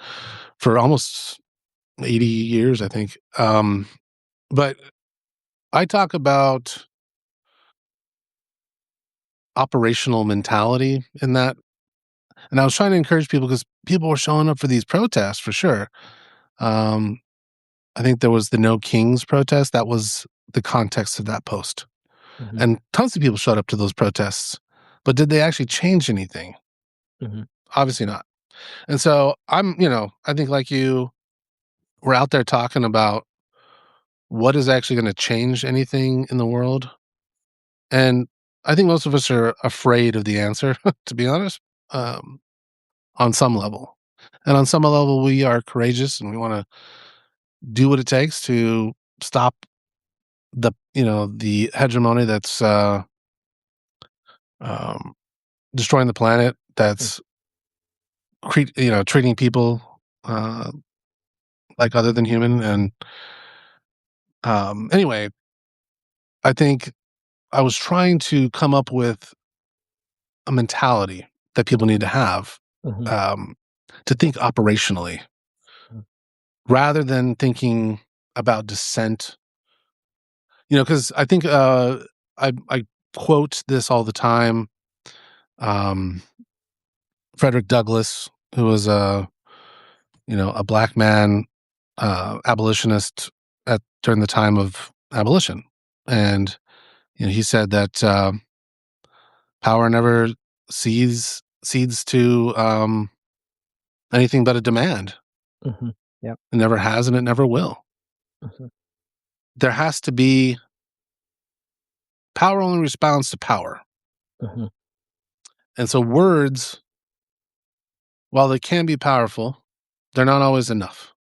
for almost 80 years, I think. But I talk about operational mentality in that, and I was trying to encourage people because people were showing up for these protests for sure. Um, I think there was the No Kings protest. That was the context of that post. Mhm. And tons of people showed up to those protests. But did they actually change anything? Mhm. Obviously not. And so I think like you, we're out there talking about what is actually going to change anything in the world. And I think most of us are afraid of the answer, to be honest, um, on some level. And on some level, we are courageous and we want to do what it takes to stop the hegemony that's um, destroying the planet, Mm. that's treating people uh, like other than human. And anyway, I think I was trying to come up with a mentality that people need to have, Mhm. um, to think operationally Mhm. rather than thinking about dissent. Because I think I quote this all the time. Um, Frederick Douglass, who was a black man, abolitionist during the time of abolition, and he said that power never cedes to anything but a demand. Mhm. Yep. It never has, and it never will. Mhm. There has to be power only responds to power, Mhm. and so words, while they can be powerful, they're not always enough.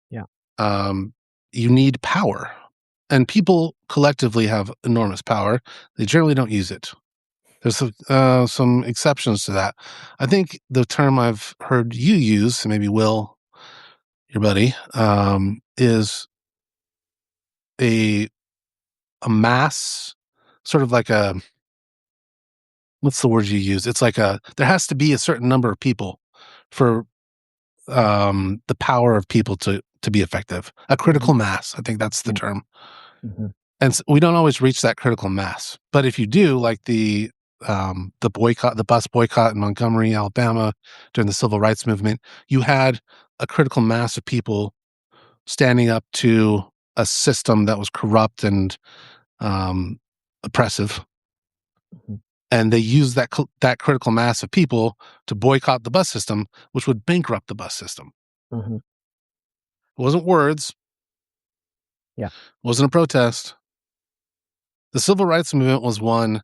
Yeah. Um, you need power, and people collectively have enormous power. They generally don't use it. There's some exceptions to that. I think the term I've heard you use, and maybe Will, your buddy, is a a mass, sort of like a what's the word you use? It's like there has to be a certain number of people for the power of people to be effective. A critical Mhm. mass, I think that's the Yeah. term. Mhm. And we don't always reach that critical mass. But if you do, like the bus boycott in Montgomery, Alabama, during the civil rights movement, you had a critical mass of people standing up to a system that was corrupt and um, oppressive, Mhm. and they used that critical mass of people to boycott the bus system, which would bankrupt the bus system. Mhm. It wasn't words, Yeah. it wasn't a protest. The civil rights movement was won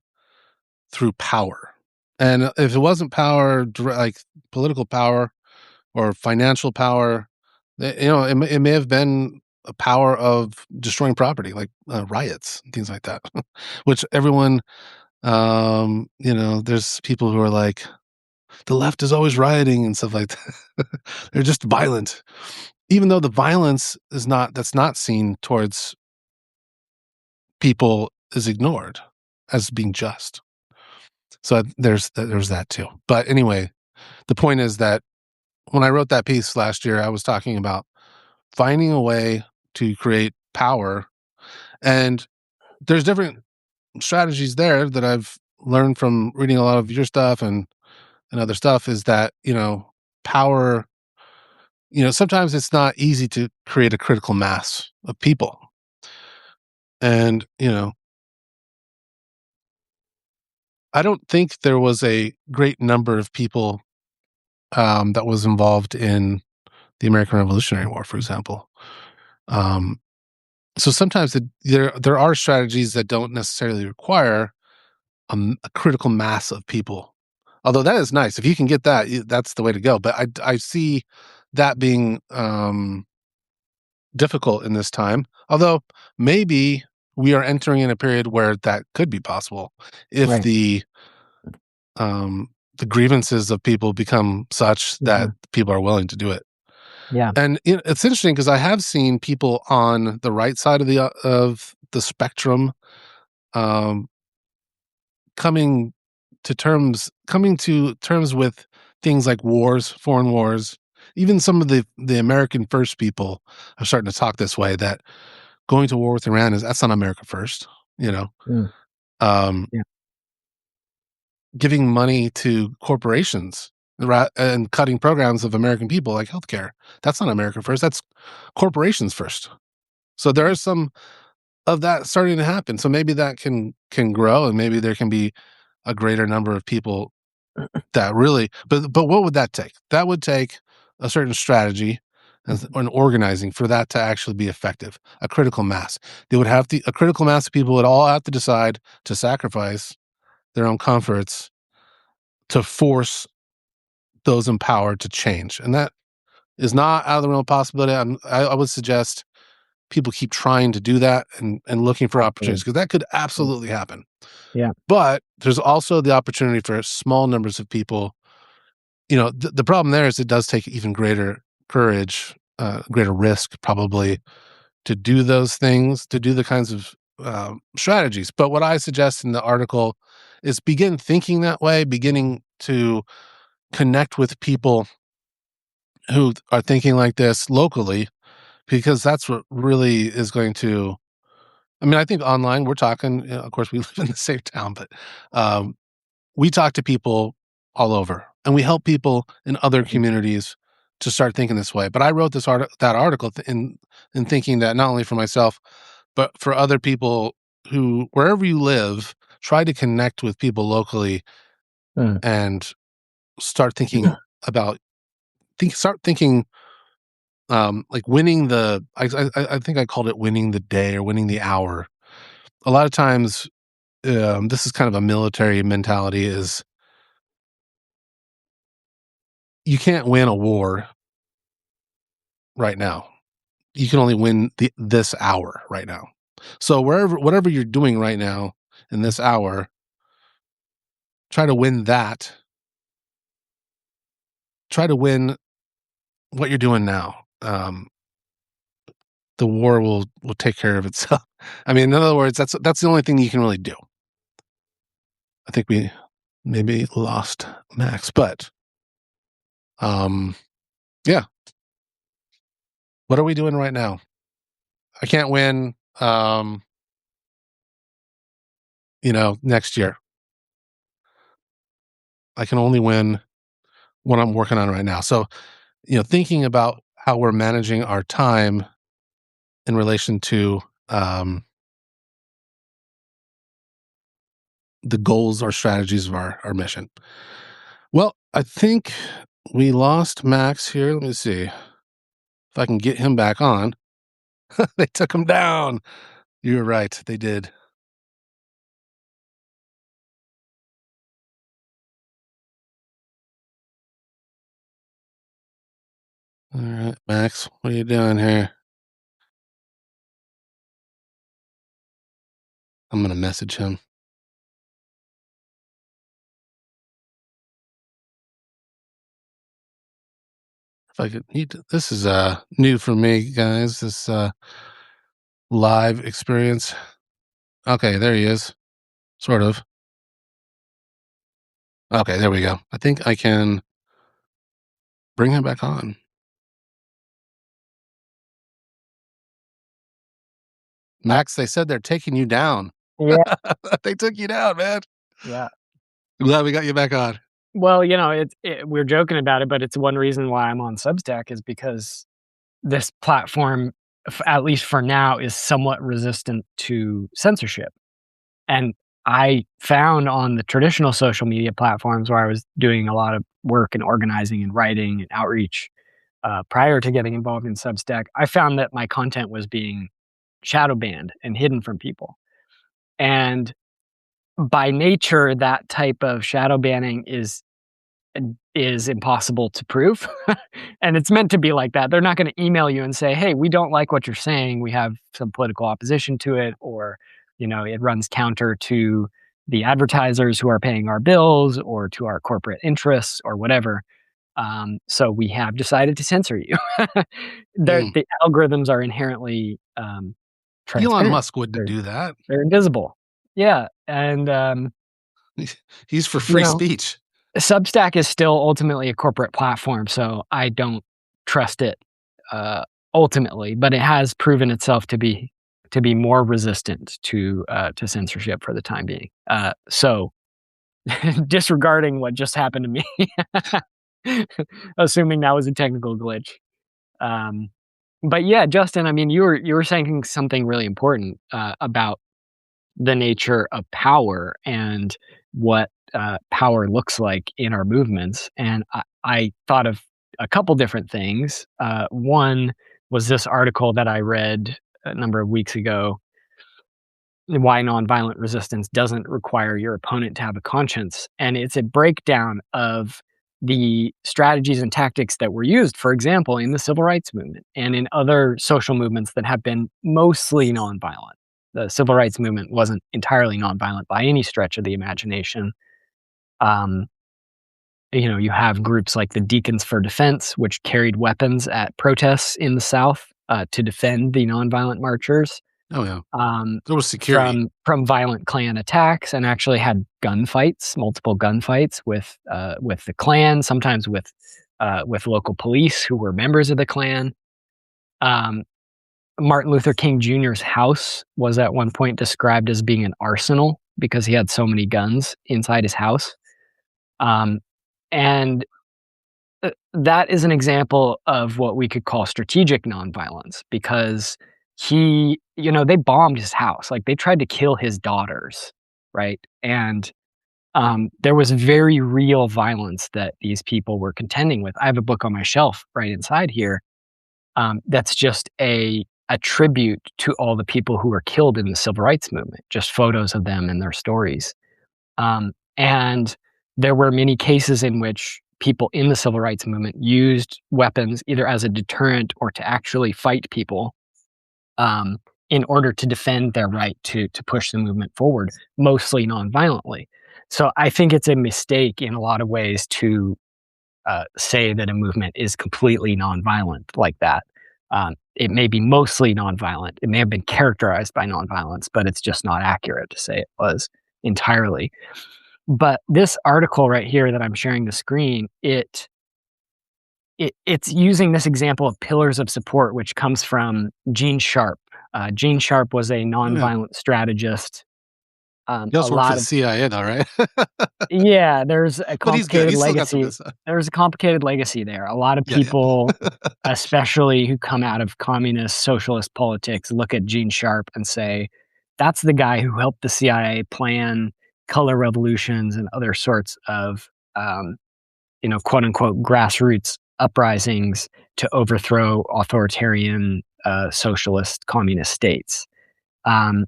through power, and if it wasn't power, like political power or financial power, it may have been a power of destroying property, like riots and things like that, which everyone, there's people who are like, the left is always rioting and stuff like that. They're just violent, even though the violence that's not seen towards people is ignored as being just. So there's that too. But anyway, the point is that when I wrote that piece last year, I was talking about finding a way to create power, and there's different strategies there that I've learned from reading a lot of your stuff and other stuff. Is that power, sometimes it's not easy to create a critical mass of people, and I don't think there was a great number of people that was involved in the American Revolutionary War, for example. Um, so sometimes there are strategies that don't necessarily require a critical mass of people. Although that is nice if you can get that, that's the way to go. But I see that being difficult in this time. Although maybe we are entering in a period where that could be possible if Right. um, the grievances of people become such that Mhm. people are willing to do it. Yeah. And it's interesting because I have seen people on the right side of the spectrum um, coming to terms with things like wars, foreign wars. Even some of the American first people are starting to talk this way, that going to war with Iran that's not America first. You know, Mm. um, Yeah. giving money to corporations and cutting programs of American people like healthcare. That's not America first. That's corporations first. So there is some of that starting to happen. So maybe that can grow, and maybe there can be a greater number of people that really. But what would that take? That would take a certain strategy and Mhm. an organizing for that to actually be effective. A critical mass. A critical mass of people would all have to decide to sacrifice their own comforts to force those in power to change, and that is not out of the realm of possibility. I would suggest people keep trying to do that and looking for opportunities, Absolutely. because that could Mm. absolutely happen. Yeah. But there's also the opportunity for small numbers of people. The problem there is it does take even greater courage, greater risk probably, to do those things, to do the kinds of strategies. But what I suggest in the article is begin thinking that way, beginning to connect with people who are thinking like this locally, because that's what really is going to. I mean, I think online we're talking. Of course, we live in the same town, but um, we talk to people all over, and we help people in other Mhm. communities to start thinking this way. But I wrote that article in thinking that not only for myself, but for other people who, wherever you live, try to connect with people locally Mm. and start thinking about start thinking like winning the. I think I called it winning the day or winning the hour. A lot of times, this is kind of a military mentality: is you can't win a war right now. You can only win this hour right now. So whatever you're doing right now in this hour, try to win that. Try to win what you're doing now. The war will take care of itself. I mean, in other words, that's the only thing you can really do. I think we maybe lost Max, but um, yeah. What are we doing right now? I can't win. Next year. I can only win what I'm working on right now. So, thinking about how we're managing our time in relation to the goals or strategies of our mission. Well, I think we lost Max here. Let me see if I can get him back on. They took him down. You're right. They did. All right, Max, what are you doing here? I'm going to message him. If I could, this is new for me, guys. This live experience. Okay, there he is. Sort of. Okay, there we go. I think I can bring him back on. Max, they said they're taking you down. Yeah, They took you down, man. yeah. I'm glad we got you back on. Well, we're joking about it, but it's one reason why I'm on Substack is because this platform, at least for now, is somewhat resistant to censorship. And I found on the traditional social media platforms where I was doing a lot of work and organizing and writing and outreach prior to getting involved in Substack, I found that my content was being shadow banned and hidden from people. And by nature, that type of shadow banning is impossible to prove. And it's meant to be like that. They're not going to email you and say, "Hey, we don't like what you're saying. We have some political opposition to it," or, it runs counter to the advertisers who are paying our bills or to our corporate interests or whatever. So we have decided to censor you. Mm. The algorithms are inherently Elon transparent. Musk wouldn't They're do that. they're invisible. Yeah, and He's for you free know, speech. Substack is still ultimately a corporate platform, so I don't trust it, ultimately, but it has proven itself to be more resistant to censorship for the time being. So disregarding what just happened to me, assuming that was a technical glitch. Um, but yeah, Justin, I mean, you were saying something really important, about the nature of power and what power looks like in our movements. And I thought of a couple different things. One was this article that I read a number of weeks ago, Why Nonviolent Resistance Doesn't Require Your Opponent to Have a Conscience. And it's a breakdown of the strategies and tactics that were used, for example, in the civil rights movement and in other social movements that have been mostly nonviolent. The civil rights movement wasn't entirely nonviolent by any stretch of the imagination. Um, you have groups like the Deacons for Defense, which carried weapons at protests in the South to defend the nonviolent marchers Oh yeah, um, there was security. from violent Klan attacks, and actually had gunfights, multiple gunfights with the Klan, sometimes with local police who were members of the Klan. Um, Martin Luther King Jr.'s house was at one point described as being an arsenal because he had so many guns inside his house. Um, and that is an example of what we could call strategic nonviolence because they bombed his house. Like they tried to kill his daughters, right? And there was very real violence that these people were contending with. I have a book on my shelf right inside here that's just a tribute to all the people who were killed in the civil rights movement, just photos of them and their stories. And there were many cases in which people in the civil rights movement used weapons either as a deterrent or to actually fight people um, in order to defend their right to push the movement forward, mostly nonviolently. So I think it's a mistake in a lot of ways to say that a movement is completely nonviolent like that. It may be mostly nonviolent. It may have been characterized by nonviolence, but it's just not accurate to say it was entirely. But this article right here that I'm sharing the screen, it's using this example of pillars of support, which comes from Gene Sharp. Gene Sharp was a Oh yeah, nonviolent strategist He A also worked for lot the of CIA though, right? Yeah, there's a But he's good. complicated He's still got some good legacy. stuff. There's a complicated legacy there. A lot of Yeah, people, yeah. especially who come out of communist socialist politics, look at Gene Sharp and say, "That's the guy who helped the CIA plan color revolutions and other sorts of, um, quote unquote grassroots uprisings to overthrow authoritarian socialist communist states." Um,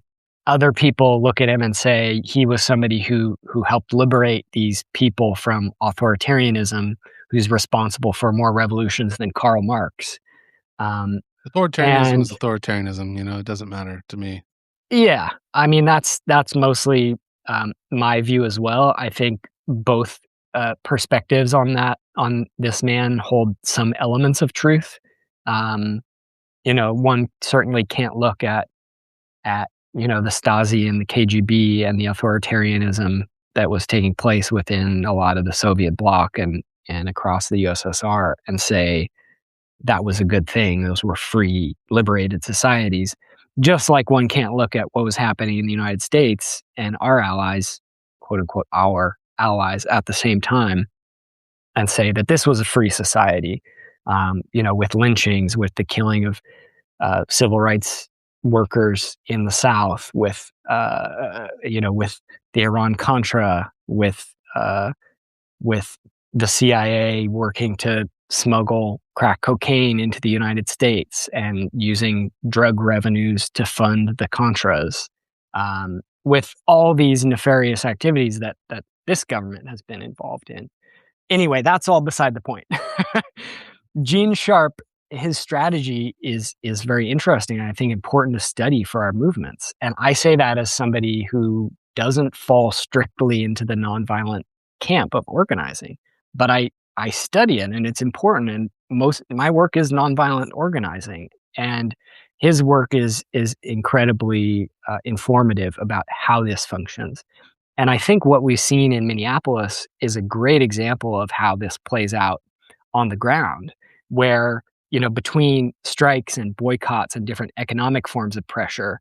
Other people look at him and say he was somebody who helped liberate these people from authoritarianism, who's responsible for more revolutions than Karl Marx. Um, Authoritarianism and is authoritarianism, it doesn't matter to me. yeah, I mean that's mostly my view as well. I think both perspectives on this man hold some elements of truth. Um, one certainly can't look at the Stasi and the KGB and the authoritarianism that was taking place within a lot of the Soviet bloc and across the USSR and say that was a good thing. Those were free, liberated societies. Just like one can't look at what was happening in the United States and our allies, quote unquote, our allies at the same time and say that this was a free society, with lynchings, with the killing of civil rights workers in the South, with the Iran Contra, with the CIA working to smuggle crack cocaine into the United States and using drug revenues to fund the Contras, with all these nefarious activities that this government has been involved in. Anyway, that's all beside the point. Gene Sharp, his strategy is very interesting and I think important to study for our movements. And I say that as somebody who doesn't fall strictly into the nonviolent camp of organizing, but I study it and it's important. And most my work is nonviolent organizing, and his work is incredibly informative about how this functions. And I think what we've seen in Minneapolis is a great example of how this plays out on the ground, where, between strikes and boycotts and different economic forms of pressure,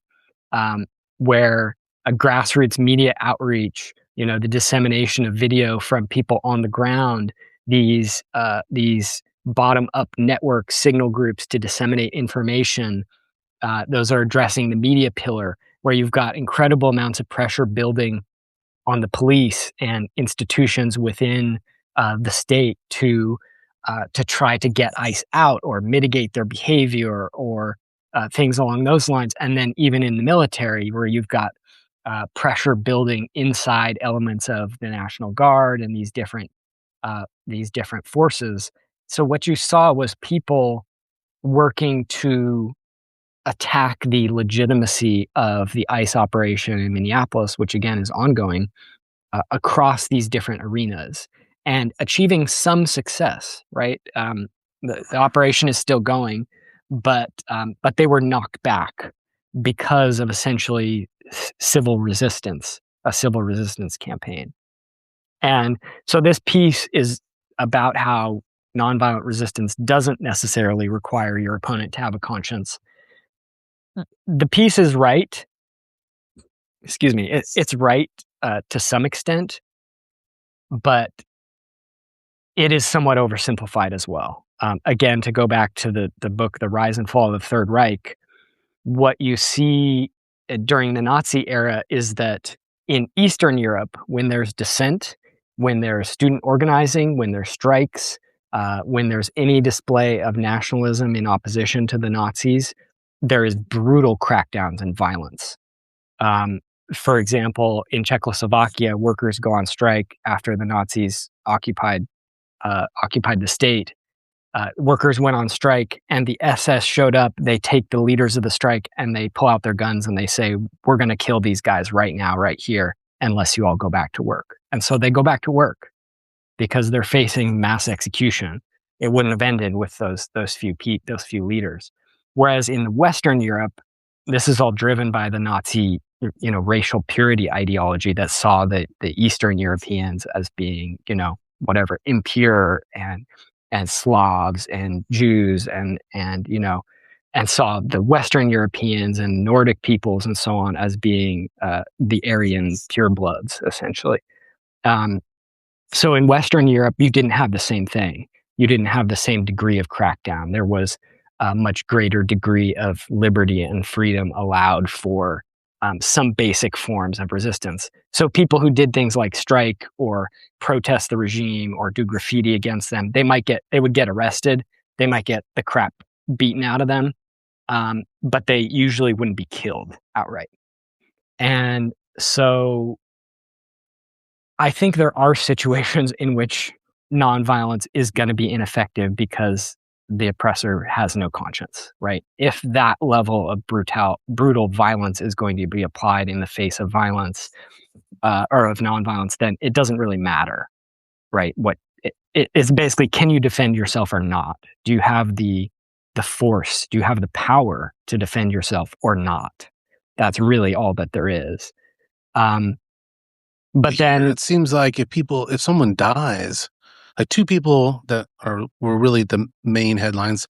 um, where a grassroots media outreach, the dissemination of video from people on the ground, these bottom up network signal groups to disseminate information, those are addressing the media pillar, where you've got incredible amounts of pressure building on the police and institutions within the state to try to get ICE out or mitigate their behavior or things along those lines. And then even in the military, where you've got pressure building inside elements of the National Guard and these different forces. So what you saw was people working to attack the legitimacy of the ICE operation in Minneapolis, which again is ongoing, across these different arenas and achieving some success. Right, the operation is still going, but they were knocked back because of essentially a civil resistance campaign. And so this piece is about how nonviolent resistance doesn't necessarily require your opponent to have a conscience. The piece is right. Excuse me. It's right to some extent, but it is somewhat oversimplified as well. Again, to go back to the book, The Rise and Fall of the Third Reich, what you see during the Nazi era is that in Eastern Europe, when there's dissent, when there's student organizing, when there's strikes, when there's any display of nationalism in opposition to the Nazis, there is brutal crackdowns and violence. Um, for example, in Czechoslovakia, workers go on strike after the Nazis occupied the state. Workers went on strike and the SS showed up. They take the leaders of the strike and they pull out their guns and they say, "We're going to kill these guys right now, right here, unless you all go back to work." And so they go back to work because they're facing mass execution. It wouldn't have ended with those few leaders. Whereas in Western Europe, this is all driven by the Nazi, racial purity ideology that saw the Eastern Europeans as being, whatever, impure and Slavs and Jews and and saw the Western Europeans and Nordic peoples and so on as being the Aryan purebloods, essentially. Um, so in Western Europe, you didn't have the same thing. You didn't have the same degree of crackdown. There was a much greater degree of liberty and freedom allowed for some basic forms of resistance. So people who did things like strike or protest the regime or do graffiti against them, they would get arrested. They might get the crap beaten out of them, but they usually wouldn't be killed outright. And so I think there are situations in which nonviolence is going to be ineffective because the oppressor has no conscience, right? If that level of brutal violence is going to be applied in the face of violence or of nonviolence, then it doesn't really matter, right? It's basically, can you defend yourself or not? Do you have the force? Do you have the power to defend yourself or not? That's really all that there is. But Here, then, it seems like if someone dies, like two people that were really the main headlines,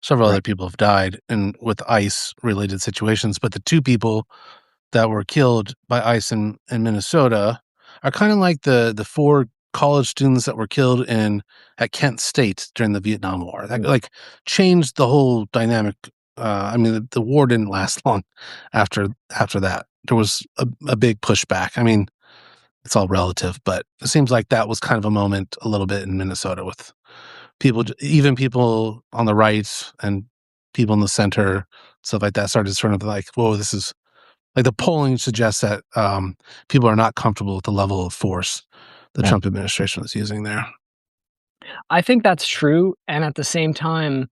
several other right, people have died with ICE related situations, but the two people that were killed by ICE in Minnesota are kind of like the four college students that were killed at Kent State during the Vietnam War. That like changed the whole dynamic. I mean, the war didn't last long after that. There was a big pushback. I mean, it's all relative, but it seems like that was kind of a moment a little bit in Minnesota with people, even people on the right and people in the center, stuff like that started sort of like, whoa, this is like the polling suggests that people are not comfortable with the level of force the right. Trump administration is using there. I think that's true, and at the same time,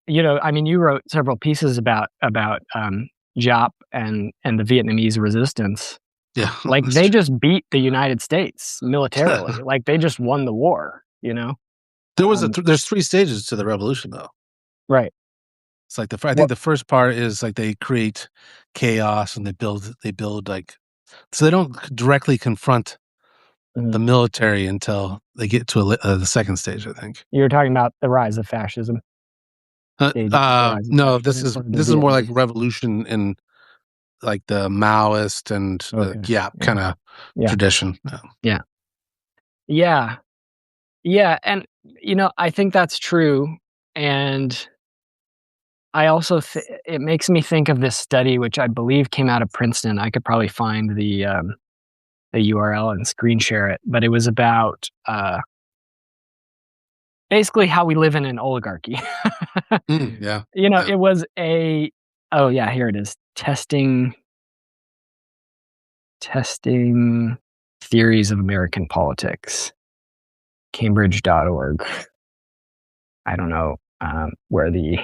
I mean, you wrote several pieces about Giap and the Vietnamese resistance. Yeah, Like, that's they true. just beat the United States militarily, like, they just won the war, you know? Um, There's three stages to the revolution though. right. It's like I think What the first part is like they create chaos and they build like so they don't directly confront the mhm. military until they get to the second stage, I think. You're talking about the rise of fascism, stages of the rise of No, fascism or the this is more like Vietnamese? revolution in like the Maoist and Okay. yeah, Yeah. kind of Yeah. tradition. Yeah. Yeah. Yeah. Yeah, and, I think that's true, and I also it makes me think of this study, which I believe came out of Princeton. I could probably find the URL and screen share it, but it was about basically how we live in an oligarchy. Yeah, yeah. It was a oh yeah, here it is. Testing theories of American politics. Cambridge.org. I don't know where the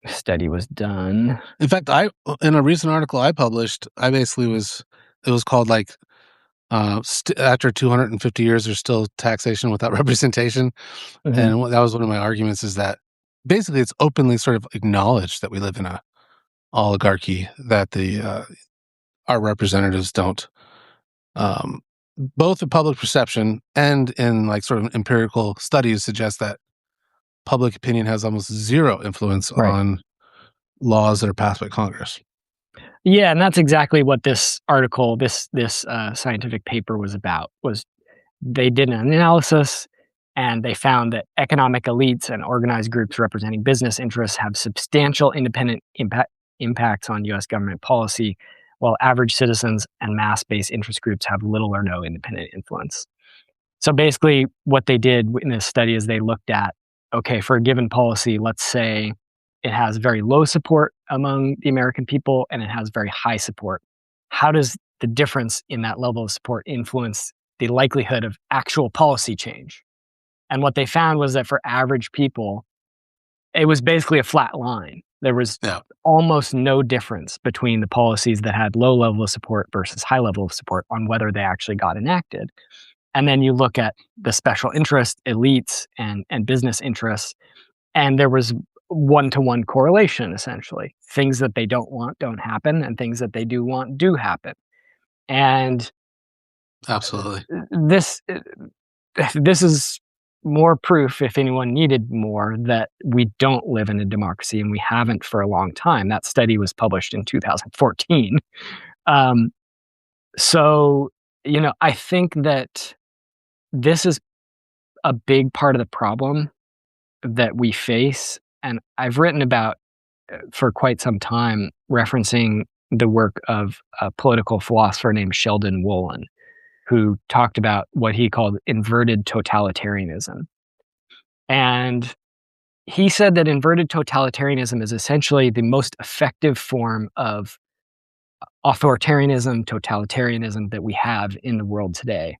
study was done. In fact, I in a recent article I published, I basically was it was called like after 250 years there's still taxation without representation, Mhm. and that was one of my arguments is that basically it's openly sort of acknowledged that we live in a oligarchy that the our representatives don't um both in public perception and in like sort of empirical studies suggest that public opinion has almost zero influence Right. on laws that are passed by Congress. Yeah, and that's exactly what this article, this scientific paper was about. Was they did an analysis and they found that economic elites and organized groups representing business interests have substantial independent impacts on U.S. government policy, while average citizens and mass-based interest groups have little or no independent influence. So basically, what they did in this study is they looked at, okay, for a given policy, let's say it has very low support among the American people and it has very high support. How does the difference in that level of support influence the likelihood of actual policy change? And what they found was that for average people, it was basically a flat line. There was Yeah, almost no difference between the policies that had low level of support versus high level of support on whether they actually got enacted. And then you look at the special interest elites and business interests, and there was one-to-one correlation, essentially. Things that they don't want don't happen, and things that they do want do happen. And absolutely. this this is more proof, if anyone needed more, that we don't live in a democracy, and we haven't for a long time. That study was published in 2014. Um, so, I think that this is a big part of the problem that we face. And I've written about for quite some time, referencing the work of a political philosopher named Sheldon Wolin, who talked about what he called inverted totalitarianism. And he said that inverted totalitarianism is essentially the most effective form of authoritarianism, totalitarianism that we have in the world today.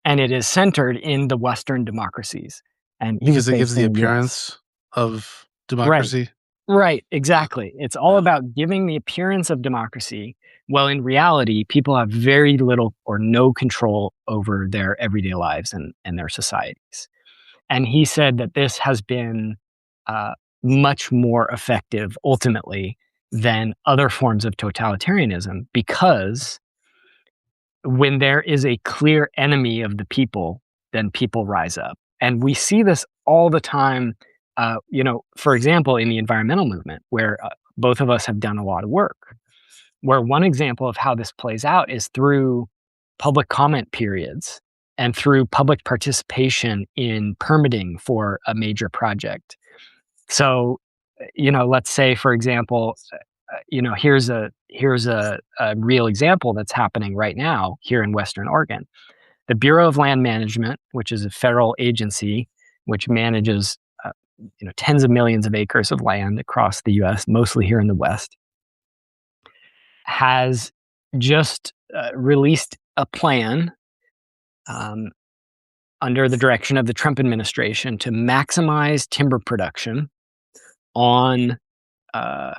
And it is centered in the Western democracies. And he was Because it gives based the in the US. appearance of Right. democracy. Right, exactly. It's all Yeah. about giving the appearance of democracy. Well, in reality, people have very little or no control over their everyday lives and their societies. And he said that this has been uh, much more effective ultimately than other forms of totalitarianism, because when there is a clear enemy of the people, then people rise up. And we see this all the time, for example, in the environmental movement, where both of us have done a lot of work. Where one example of how this plays out is through public comment periods and through public participation in permitting for a major project. So, let's say, for example, here's a real example that's happening right now here in Western Oregon. The Bureau of Land Management, which is a federal agency which manages tens of millions of acres of land across the U.S., mostly here in the West, has just released a plan um, under the direction of the Trump administration to maximize timber production on uh,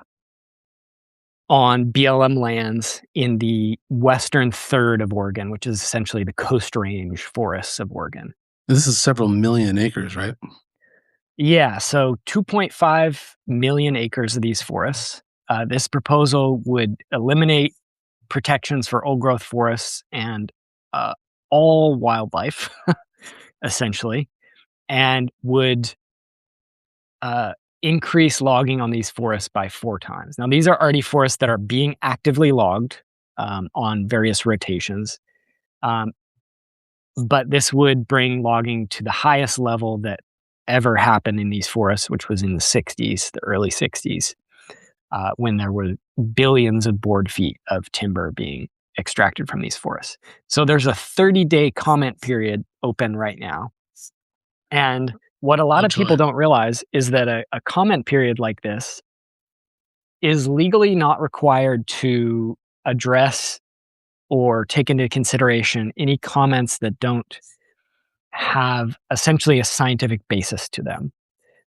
on BLM lands in the western third of Oregon, which is essentially the Coast Range forests of Oregon. This is several million acres, right? Yeah, so 2.5 million acres of these forests. This proposal would eliminate protections for old growth forests and uh, all wildlife, essentially, and would uh, increase logging on these forests by 4 times. Now, these are already forests that are being actively logged on various rotations, um, but this would bring logging to the highest level that ever happened in these forests, which was in the 60s, the early 60s, when there were billions of board feet of timber being extracted from these forests. So there's a 30-day comment period open right now. And what a lot Oh, of people joy. don't realize is that a comment period like this is legally not required to address or take into consideration any comments that don't have essentially a scientific basis to them.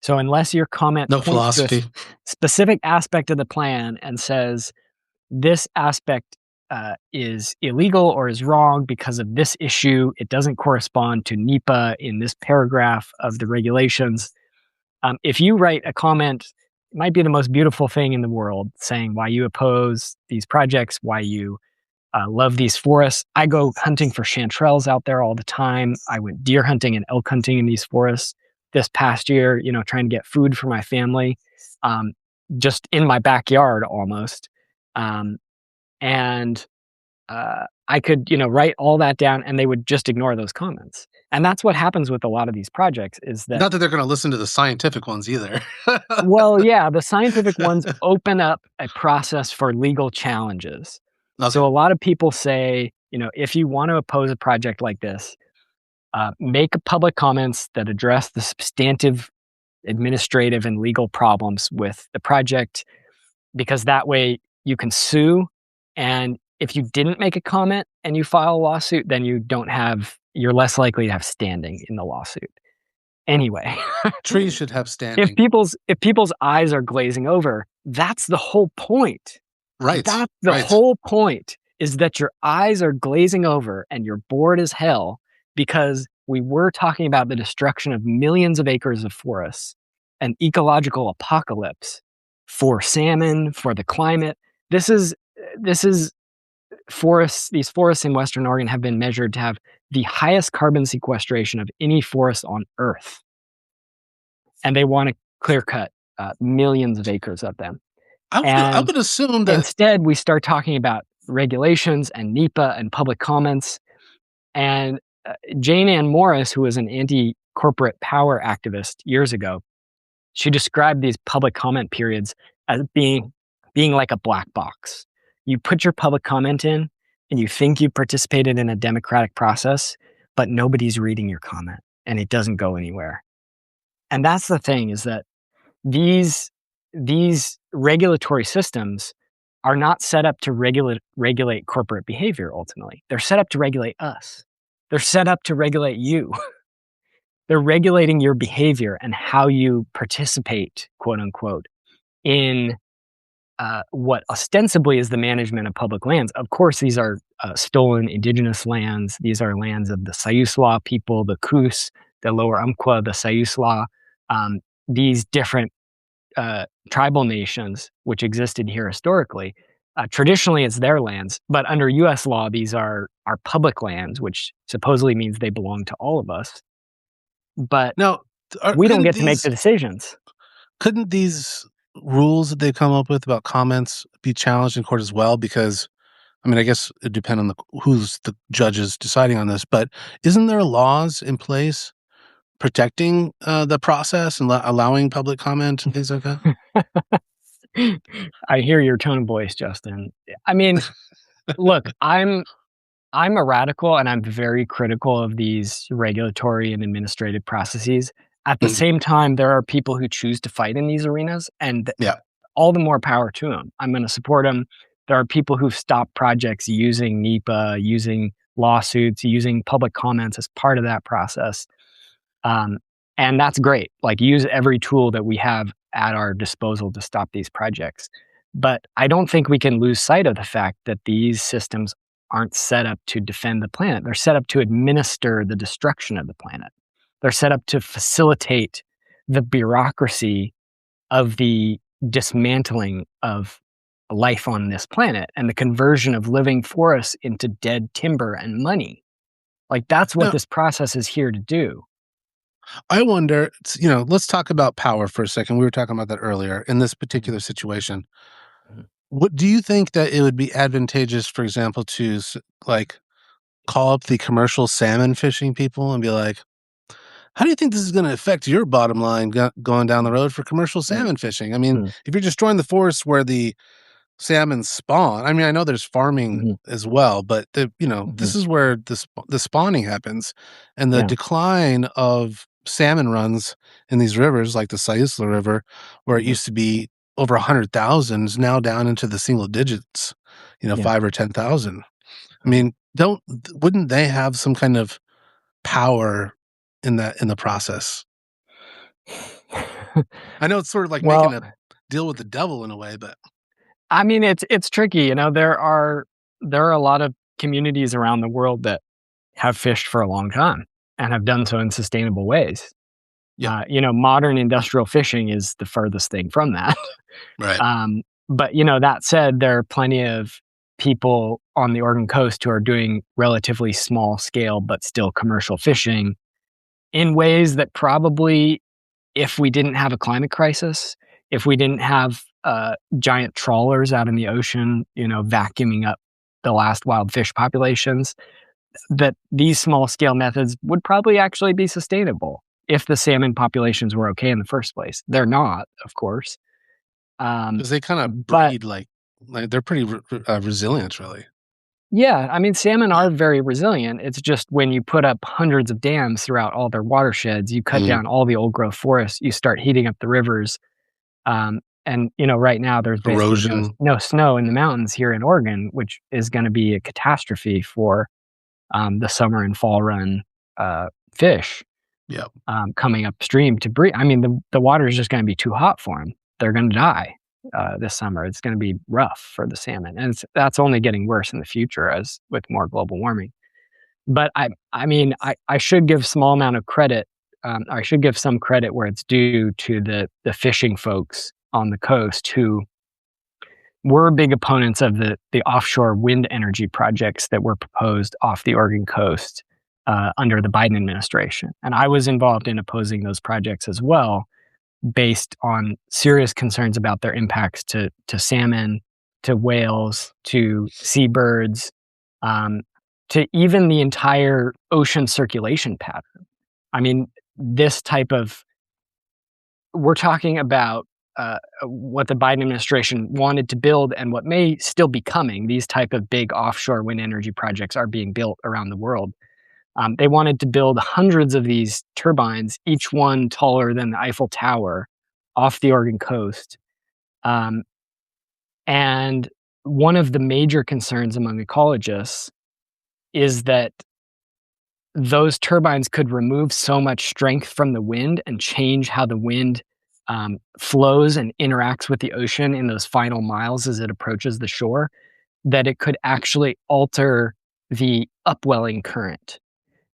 So unless your comment No points to a philosophy. specific aspect of the plan and says this aspect is illegal or is wrong because of this issue, it doesn't correspond to NEPA in this paragraph of the regulations. If you write a comment, it might be the most beautiful thing in the world, saying why you oppose these projects, why you love these forests. I go hunting for chanterelles out there all the time. I went deer hunting and elk hunting in these forests this past year, trying to get food for my family, um, just in my backyard almost. Um, and I could, write all that down and they would just ignore those comments. And that's what happens with a lot of these projects is that, Not that they're going to listen to the scientific ones either. well, yeah, the scientific ones open up a process for legal challenges. Okay. So a lot of people say, if you want to oppose a project like this, make public comments that address the substantive administrative and legal problems with the project, because that way you can sue. And if you didn't make a comment and you file a lawsuit, then you're less likely to have standing in the lawsuit. Anyway, Trees should have if standing. people's eyes are glazing over, that's the whole point. Right. That's the Right. whole point, is that your eyes are glazing over and you're bored as hell because we were talking about the destruction of millions of acres of forests, an ecological apocalypse for salmon, for the climate. This is these forests in Western Oregon have been measured to have the highest carbon sequestration of any forest on Earth. And they want to clear cut millions of acres of them. I And would assume that. instead, we start talking about regulations and NEPA and public comments. And Jane Ann Morris, who was an anti-corporate power activist years ago, she described these public comment periods as being like a black box. You put your public comment in, and you think you participated in a democratic process, but nobody's reading your comment, and it doesn't go anywhere. And that's the thing, is that these regulatory systems are not set up to regulate corporate behavior ultimately. They're set up to regulate us. They're set up to regulate you. They're regulating your behavior and how you participate, quote unquote, in what ostensibly is the management of public lands. Of course, these are stolen indigenous lands. These are lands of the Siuslaw people, the Coos, the Lower Umpqua, the Siuslaw, these different tribal nations which existed here historically. Traditionally, it's their lands, but under U.S. law, these are public lands, which supposedly means they belong to all of us. But Now, we don't get to make the decisions. couldn't these rules that they come up with about comments be challenged in court as well? Because, I mean, I guess it depends on who's the judges deciding on this, but isn't there laws in place protecting the process and allowing public comment and things like that? I hear your tone of voice, Justin. I mean, look, I'm a radical, and I'm very critical of these regulatory and administrative processes. At the Mhm. same time, there are people who choose to fight in these arenas, and Yeah. all the more power to them. I'm going to support them. There are people who've stopped projects using NEPA, using lawsuits, using public comments as part of that process. Um, and that's great. Like, use every tool that we have at our disposal to stop these projects. But I don't think we can lose sight of the fact that these systems aren't set up to defend the planet. They're set up to administer the destruction of the planet. They're set up to facilitate the bureaucracy of the dismantling of life on this planet and the conversion of living forests into dead timber and money. Like, that's what Now, this process is here to do. I wonder, let's talk about power for a second. We were talking about that earlier in this particular situation. Mhm. What do you think that it would be advantageous, for example, to like call up the commercial salmon fishing people and be like, how do you think this is going to affect your bottom line going down the road for commercial Mhm. salmon fishing? I mean, Mhm. if you're destroying the forests where the salmon spawn, I mean, I know there's farming Mhm. as well, but this Mhm. is where the spawning happens, and the Yeah. decline of salmon runs in these rivers, like the Siuslaw River, where it Mhm. used to be over 100,000, is now down into the single digits, Yeah. 5 or 10,000. I Mhm. mean, wouldn't they have some kind of power in the process? I know it's sort of like making Well, a deal with the devil in a way, but I mean, it's tricky. There are a lot of communities around the world that have fished for a long time and have done so in sustainable ways. yeah, Modern industrial fishing is the furthest thing from that. right. But that said, there are plenty of people on the Oregon coast who are doing relatively small scale but still commercial fishing in ways that probably, if we didn't have a climate crisis, if we didn't have giant trawlers out in the ocean, vacuuming up the last wild fish populations, that these small scale methods would probably actually be sustainable if the salmon populations were okay in the first place. They're not, of course. Um, 'Cause they kinda but breed like they're pretty resilient, really. yeah, I mean, salmon are very resilient. It's just when you put up hundreds of dams throughout all their watersheds, you cut Mhm. down all the old growth forests, you start heating up the rivers. And right now there's basically Erosion. no snow in the mountains here in Oregon, which is going to be a catastrophe for the summer and fall run fish Yep. coming upstream to breathe. I mean, the water is just going to be too hot for them. They're going to die this summer. It's going to be rough for the salmon, and that's only getting worse in the future as with more global warming. But I mean, I should give small amount of credit. I should give some credit where it's due to the fishing folks on the coast who we're big opponents of the offshore wind energy projects that were proposed off the Oregon coast under the Biden administration. And I was involved in opposing those projects as well, based on serious concerns about their impacts to salmon, to whales, to seabirds, um, to even the entire ocean circulation pattern. I mean, this type of we're talking about what the Biden administration wanted to build and what may still be coming. These type of big offshore wind energy projects are being built around the world. They wanted to build hundreds of these turbines, each one taller than the Eiffel Tower, off the Oregon coast. Um, and one of the major concerns among ecologists is that those turbines could remove so much strength from the wind and change how the wind flows and interacts with the ocean in those final miles as it approaches the shore, that it could actually alter the upwelling current,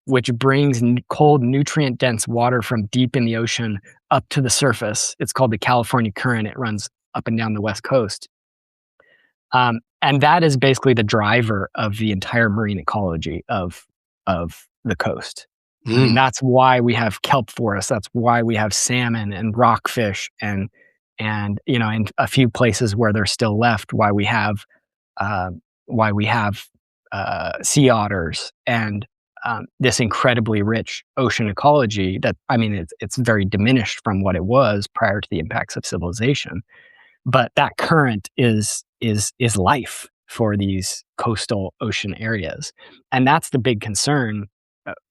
which brings cold, nutrient dense water from deep in the ocean up to the surface. It's called the California Current. It runs up and down the West Coast. And that is basically the driver of the entire marine ecology of the coast. I mean, Mm. that's why we have kelp forests. That's why we have salmon and rockfish and in a few places where they're still left, uh, why we have sea otters and this incredibly rich ocean ecology that, I mean, it's very diminished from what it was prior to the impacts of civilization. But that current is life for these coastal ocean areas, and that's the big concern.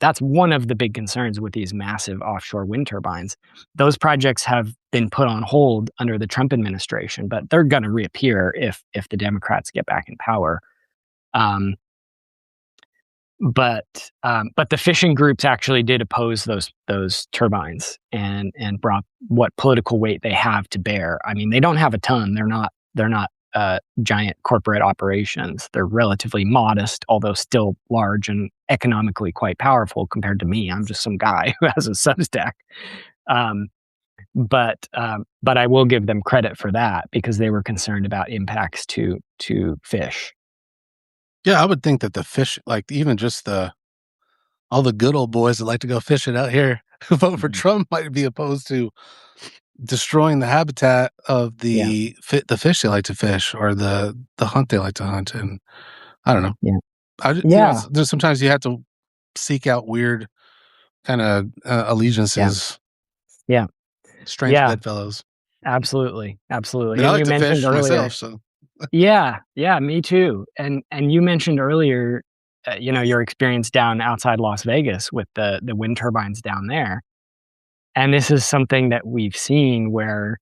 That's one of the big concerns with these massive offshore wind turbines. Those projects have been put on hold under the Trump administration, but they're going to reappear if the Democrats get back in power. Um, but the fishing groups actually did oppose those turbines and brought what political weight they have to bear. I mean, they don't have a ton. They're not giant corporate operations. They're relatively modest, although still large and economically quite powerful compared to me. I'm just some guy who has a Substack. Um, but I will give them credit for that because they were concerned about impacts to fish. Yeah, I would think that the fish, like even just all the good old boys that like to go fishing out here who vote for Mhm. Trump might be opposed to destroying the habitat of Yeah, the fish they like to fish or the hunt they like to hunt. And I don't know. yeah, You know, yeah, there's sometimes you have to seek out weird kind of yeah, allegiances, yeah, strange yeah. bedfellows. Absolutely, I absolutely. mean, I And like you to mentioned fish myself, earlier, so yeah, yeah, me too. And you mentioned earlier, your experience down outside Las Vegas with the wind turbines down there. And this is something that we've seen where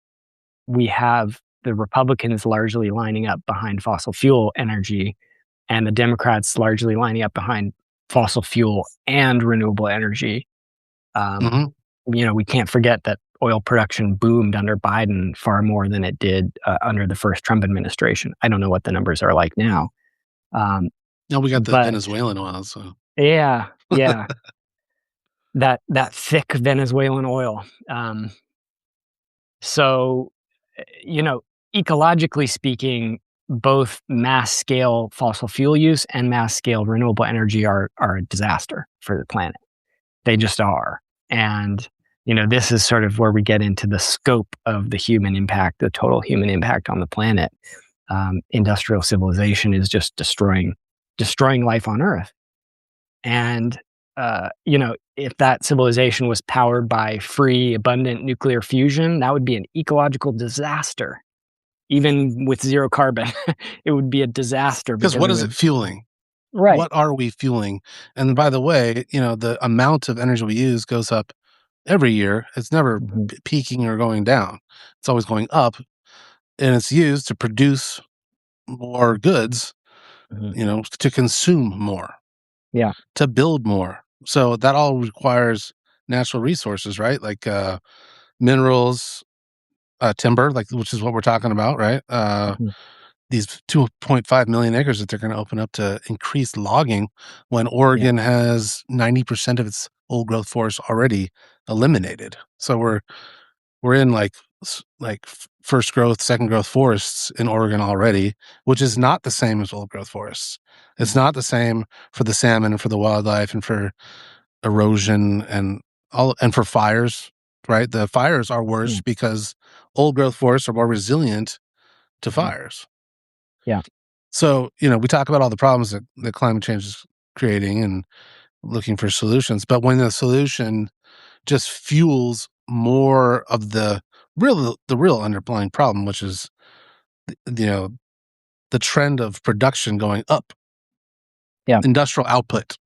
we have the Republicans largely lining up behind fossil fuel energy and the Democrats largely lining up behind fossil fuel and renewable energy. Um, mhm. we can't forget that oil production boomed under Biden far more than it did under the first Trump administration. I don't know what the numbers are like now. Um, Now we got the but Venezuelan oil, so yeah, yeah, that thick Venezuelan oil. So, ecologically speaking, both mass scale fossil fuel use and mass scale renewable energy are a disaster for the planet. They just are. And, this is sort of where we get into the scope of the human impact, the total human impact on the planet. Industrial civilization is just destroying life on Earth. And, if that civilization was powered by free, abundant nuclear fusion, that would be an ecological disaster. Even with zero carbon, it would be a disaster because because what it is it would. fueling? Right. What are we fueling? And by the way, the amount of energy we use goes up every year. It's never Mhm, peaking or going down. It's always going up, and it's used to produce more goods, mhm. to consume more, Yeah. to build more. So that all requires natural resources, right? Like minerals, timber, like which is what we're talking about, right? Mhm. These 2.5 million acres that they're going to open up to increase logging when Yeah. Oregon has 90% of its old growth forest already eliminated. So we're in like first growth, second growth forests in Oregon already, which is not the same as old growth forests. It's not the same for the salmon and for the wildlife and for erosion and for fires, right? The fires are worse Yeah. because old growth forests are more resilient to Mhm. fires. Yeah. So, we talk about all the problems that climate change is creating and looking for solutions, but when the solution just fuels more of the real underlying problem, which is, you know, the trend of production going up, Yeah. industrial output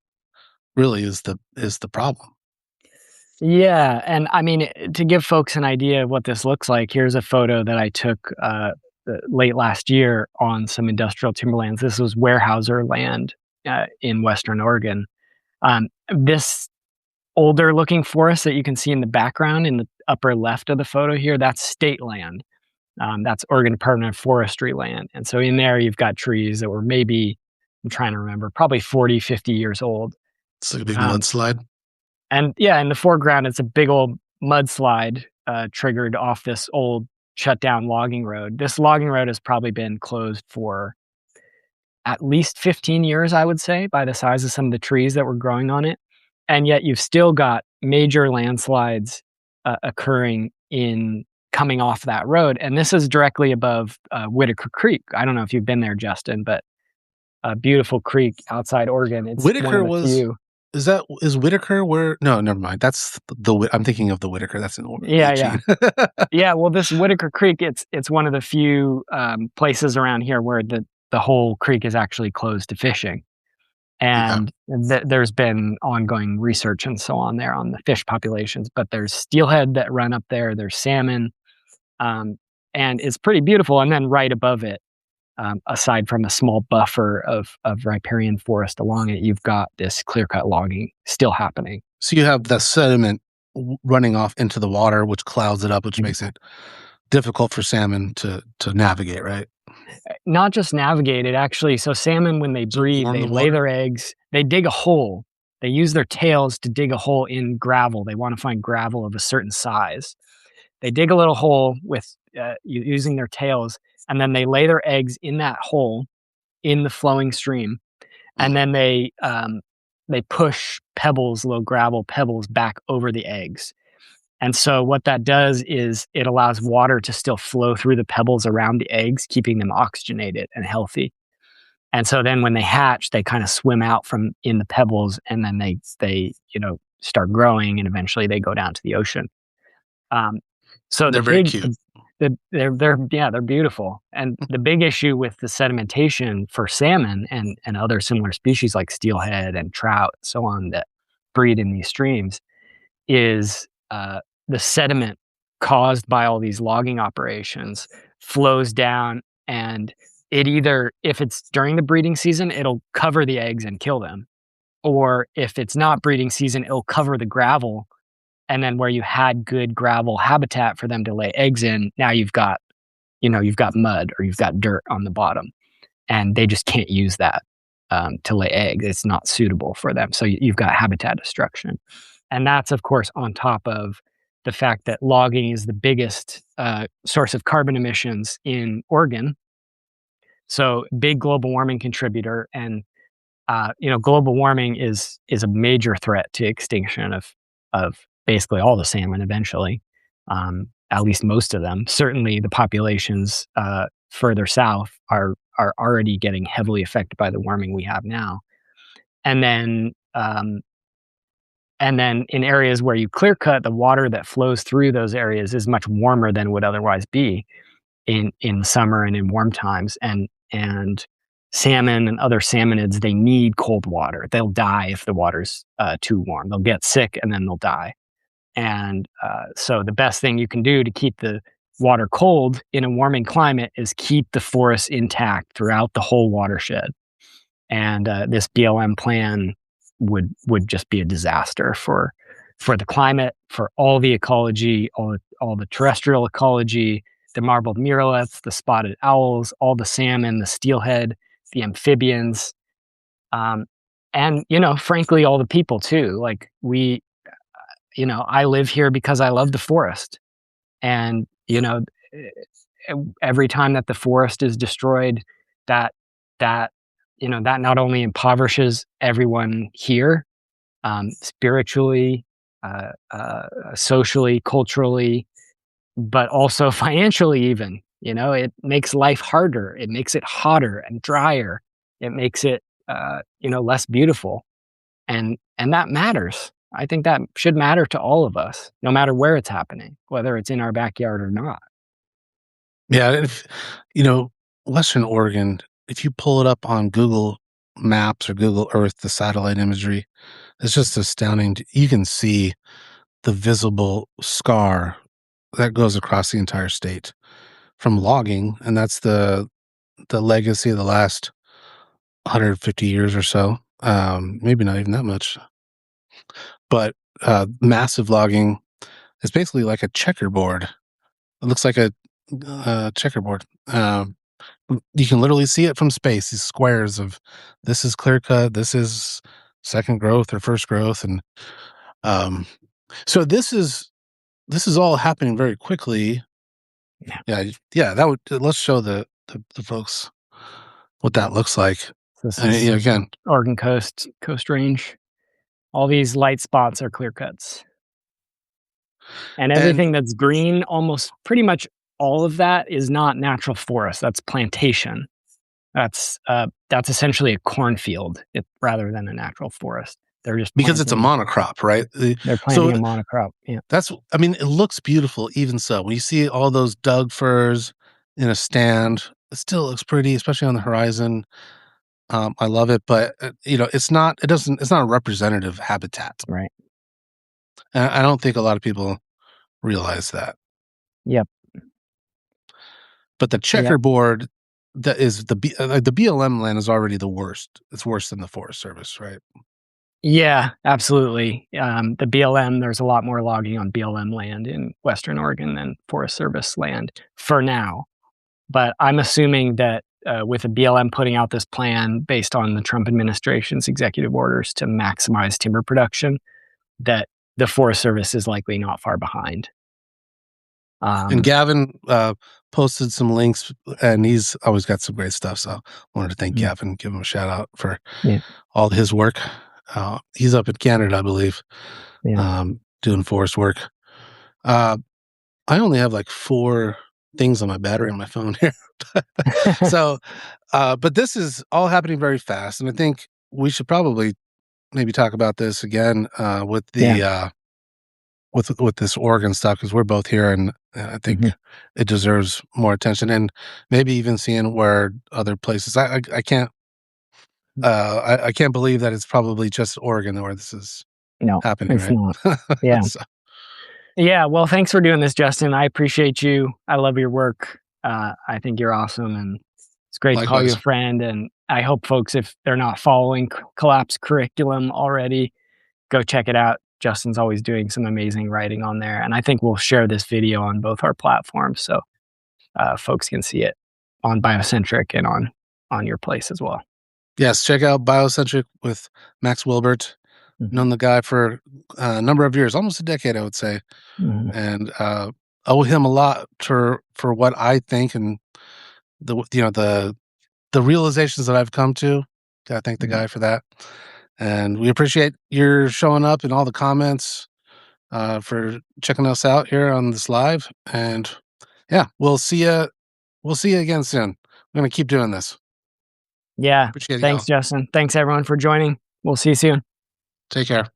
really is the problem. Yeah, and I mean, to give folks an idea of what this looks like, here's a photo that I took, late last year on some industrial timberlands. This was Weyerhaeuser land, in Western Oregon. This older looking forest that you can see in the background in the upper left of the photo here, that's state land. That's Oregon Department of Forestry land, and so in there, you've got trees that were maybe, I'm trying to remember, probably 40, 50 years old. It's like a big Um, mudslide. And yeah, in the foreground, it's a big old mudslide triggered off this old shut down logging road. This logging road has probably been closed for at least 15 years, I would say, by the size of some of the trees that were growing on it. And yet you've still got major landslides occurring in coming off that road. And this is directly above Whitaker Creek. I don't know if you've been there, Justin, but a beautiful creek outside Oregon. It's one of Whitaker the was few. is Whitaker where no, never mind. That's I'm thinking of the Whitaker. That's in Yeah, yeah. Eugene. Yeah, well, this Whitaker Creek, it's one of the few, places around here where the whole creek is actually closed to fishing, Yeah. and there's been ongoing research and so on there on the fish populations, but there's steelhead that run up there, there's salmon, um, and it's pretty beautiful, and then right above it, aside from a small buffer of riparian forest along it, you've got this clear-cut logging still happening. So you have the sediment running off into the water, which clouds it up, which makes it difficult for salmon to navigate, right? Not just navigate it, actually. So salmon, when they Does it breed, warm they the lay water? their eggs, they dig a hole. They use their tails to dig a hole in gravel. They want to find gravel of a certain size. They dig a little hole with using their tails, and then they lay their eggs in that hole in the flowing stream, and Mm. then they push pebbles, little gravel pebbles, back over the eggs. And so what that does is it allows water to still flow through the pebbles around the eggs, keeping them oxygenated and healthy. And so then when they hatch, they kind of swim out from in the pebbles, and then they start growing, and eventually they go down to the ocean. Um, so They're very cute. they're beautiful. And the big issue with the sedimentation for salmon and other similar species like steelhead and trout, and so on, that breed in these streams is the sediment caused by all these logging operations flows down, and it either, if it's during the breeding season, it'll cover the eggs and kill them, or if it's not breeding season, it'll cover the gravel, and then where you had good gravel habitat for them to lay eggs in, now you've got mud or you've got dirt on the bottom, and they just can't use that to lay eggs. It's not suitable for them, so you've got habitat destruction. And that's, of course, on top of the fact that logging is the biggest source of carbon emissions in Oregon. So, big global warming contributor, and global warming is a major threat to extinction of basically all the salmon eventually. At least most of them. Certainly, the populations further south are already getting heavily affected by the warming we have now. And then and then in areas where you clear cut, the water that flows through those areas is much warmer than would otherwise be in summer and in warm times. And salmon and other salmonids, they need cold water. They'll die if the water's too warm. They'll get sick and then they'll die. And so the best thing you can do to keep the water cold in a warming climate is keep the forests intact throughout the whole watershed. And this BLM plan would just be a disaster for the climate, for all the ecology, all the terrestrial ecology, the marbled murrelets, the spotted owls, all the salmon, the steelhead, the amphibians, um, and frankly, all the people too. Like I live here because I love the forest, and every time that the forest is destroyed, that that that not only impoverishes everyone here, spiritually, socially, culturally, but also financially even. It makes life harder. It makes it hotter and drier. It makes it less beautiful. And that matters. I think that should matter to all of us, no matter where it's happening, whether it's in our backyard or not. Yeah, if you know, Western Oregon, if you pull it up on Google Maps or Google Earth, the satellite imagery, it's just astounding. You can see the visible scar that goes across the entire state from logging, and that's the legacy of the last 150 years or so. Maybe not even that much, but massive logging is basically like a checkerboard. It looks like a checkerboard. You can literally see it from space. These squares of this is clear cut, this is second growth or first growth, and um, so this is all happening very quickly. Yeah. Yeah, yeah. That would let's show the folks what that looks like. This And is again, Oregon Coast Range. All these light spots are clear cuts. And and everything that's green, almost pretty much all of that is not natural forest. That's plantation. That's essentially a cornfield rather than a natural forest. They're just because it's a planting. monocrop, right? They're So planting a monocrop. Yeah, that's, I mean, it looks beautiful even so. When you see all those Doug firs in a stand, it still looks pretty, especially on the horizon. I love it, but it's not a representative habitat. right. And I don't think a lot of people realize that. Yep. But the Yep. checkerboard that is the BLM land is already the worst. It's worse than the Forest Service, right? Yeah, absolutely. The BLM, there's a lot more logging on BLM land in Western Oregon than Forest Service land for now. But I'm assuming that with the BLM putting out this plan based on the Trump administration's executive orders to maximize timber production, that the Forest Service is likely not far behind. And Um, Gavin posted some links, and he's always got some great stuff. So I wanted to thank mm, Gavin, give him a shout out for yeah, all his work. He's up in Canada, I believe, yeah. doing forest work. Uh, I only have like 4 things on my battery on my phone here. So, but this is all happening very fast, and I think we should probably maybe talk about this again with Yeah. with this Oregon stuff because we're both here, and I think Mhm. it deserves more attention, and maybe even seeing where other places. I can't I can't believe that it's probably just Oregon where this is No, happening, it's right? not. Yeah. So, Yeah, well, thanks for doing this, Justin. I appreciate you. I love your work. I think you're awesome, and it's great to call you a likewise. friend, and I hope folks, if they're not following Collapse curriculum already, go check it out. Justin's always doing some amazing writing on there, and I think we'll share this video on both our platforms so folks can see it on Biocentric and on your place as well. Yes, check out Biocentric with Max Wilbert. Mhm. Known the guy for a number of years, almost a decade, I would say, Mhm. and owe him a lot for what I think and the realizations that I've come to. Gotta thank the Mhm. guy for that. And we appreciate your showing up and all the comments, for checking us out here on this live. And yeah, we'll see you again soon. We're gonna keep doing this. Yeah. Appreciate Thanks, y'all. Justin. Thanks, everyone, for joining. We'll see you soon. Take care.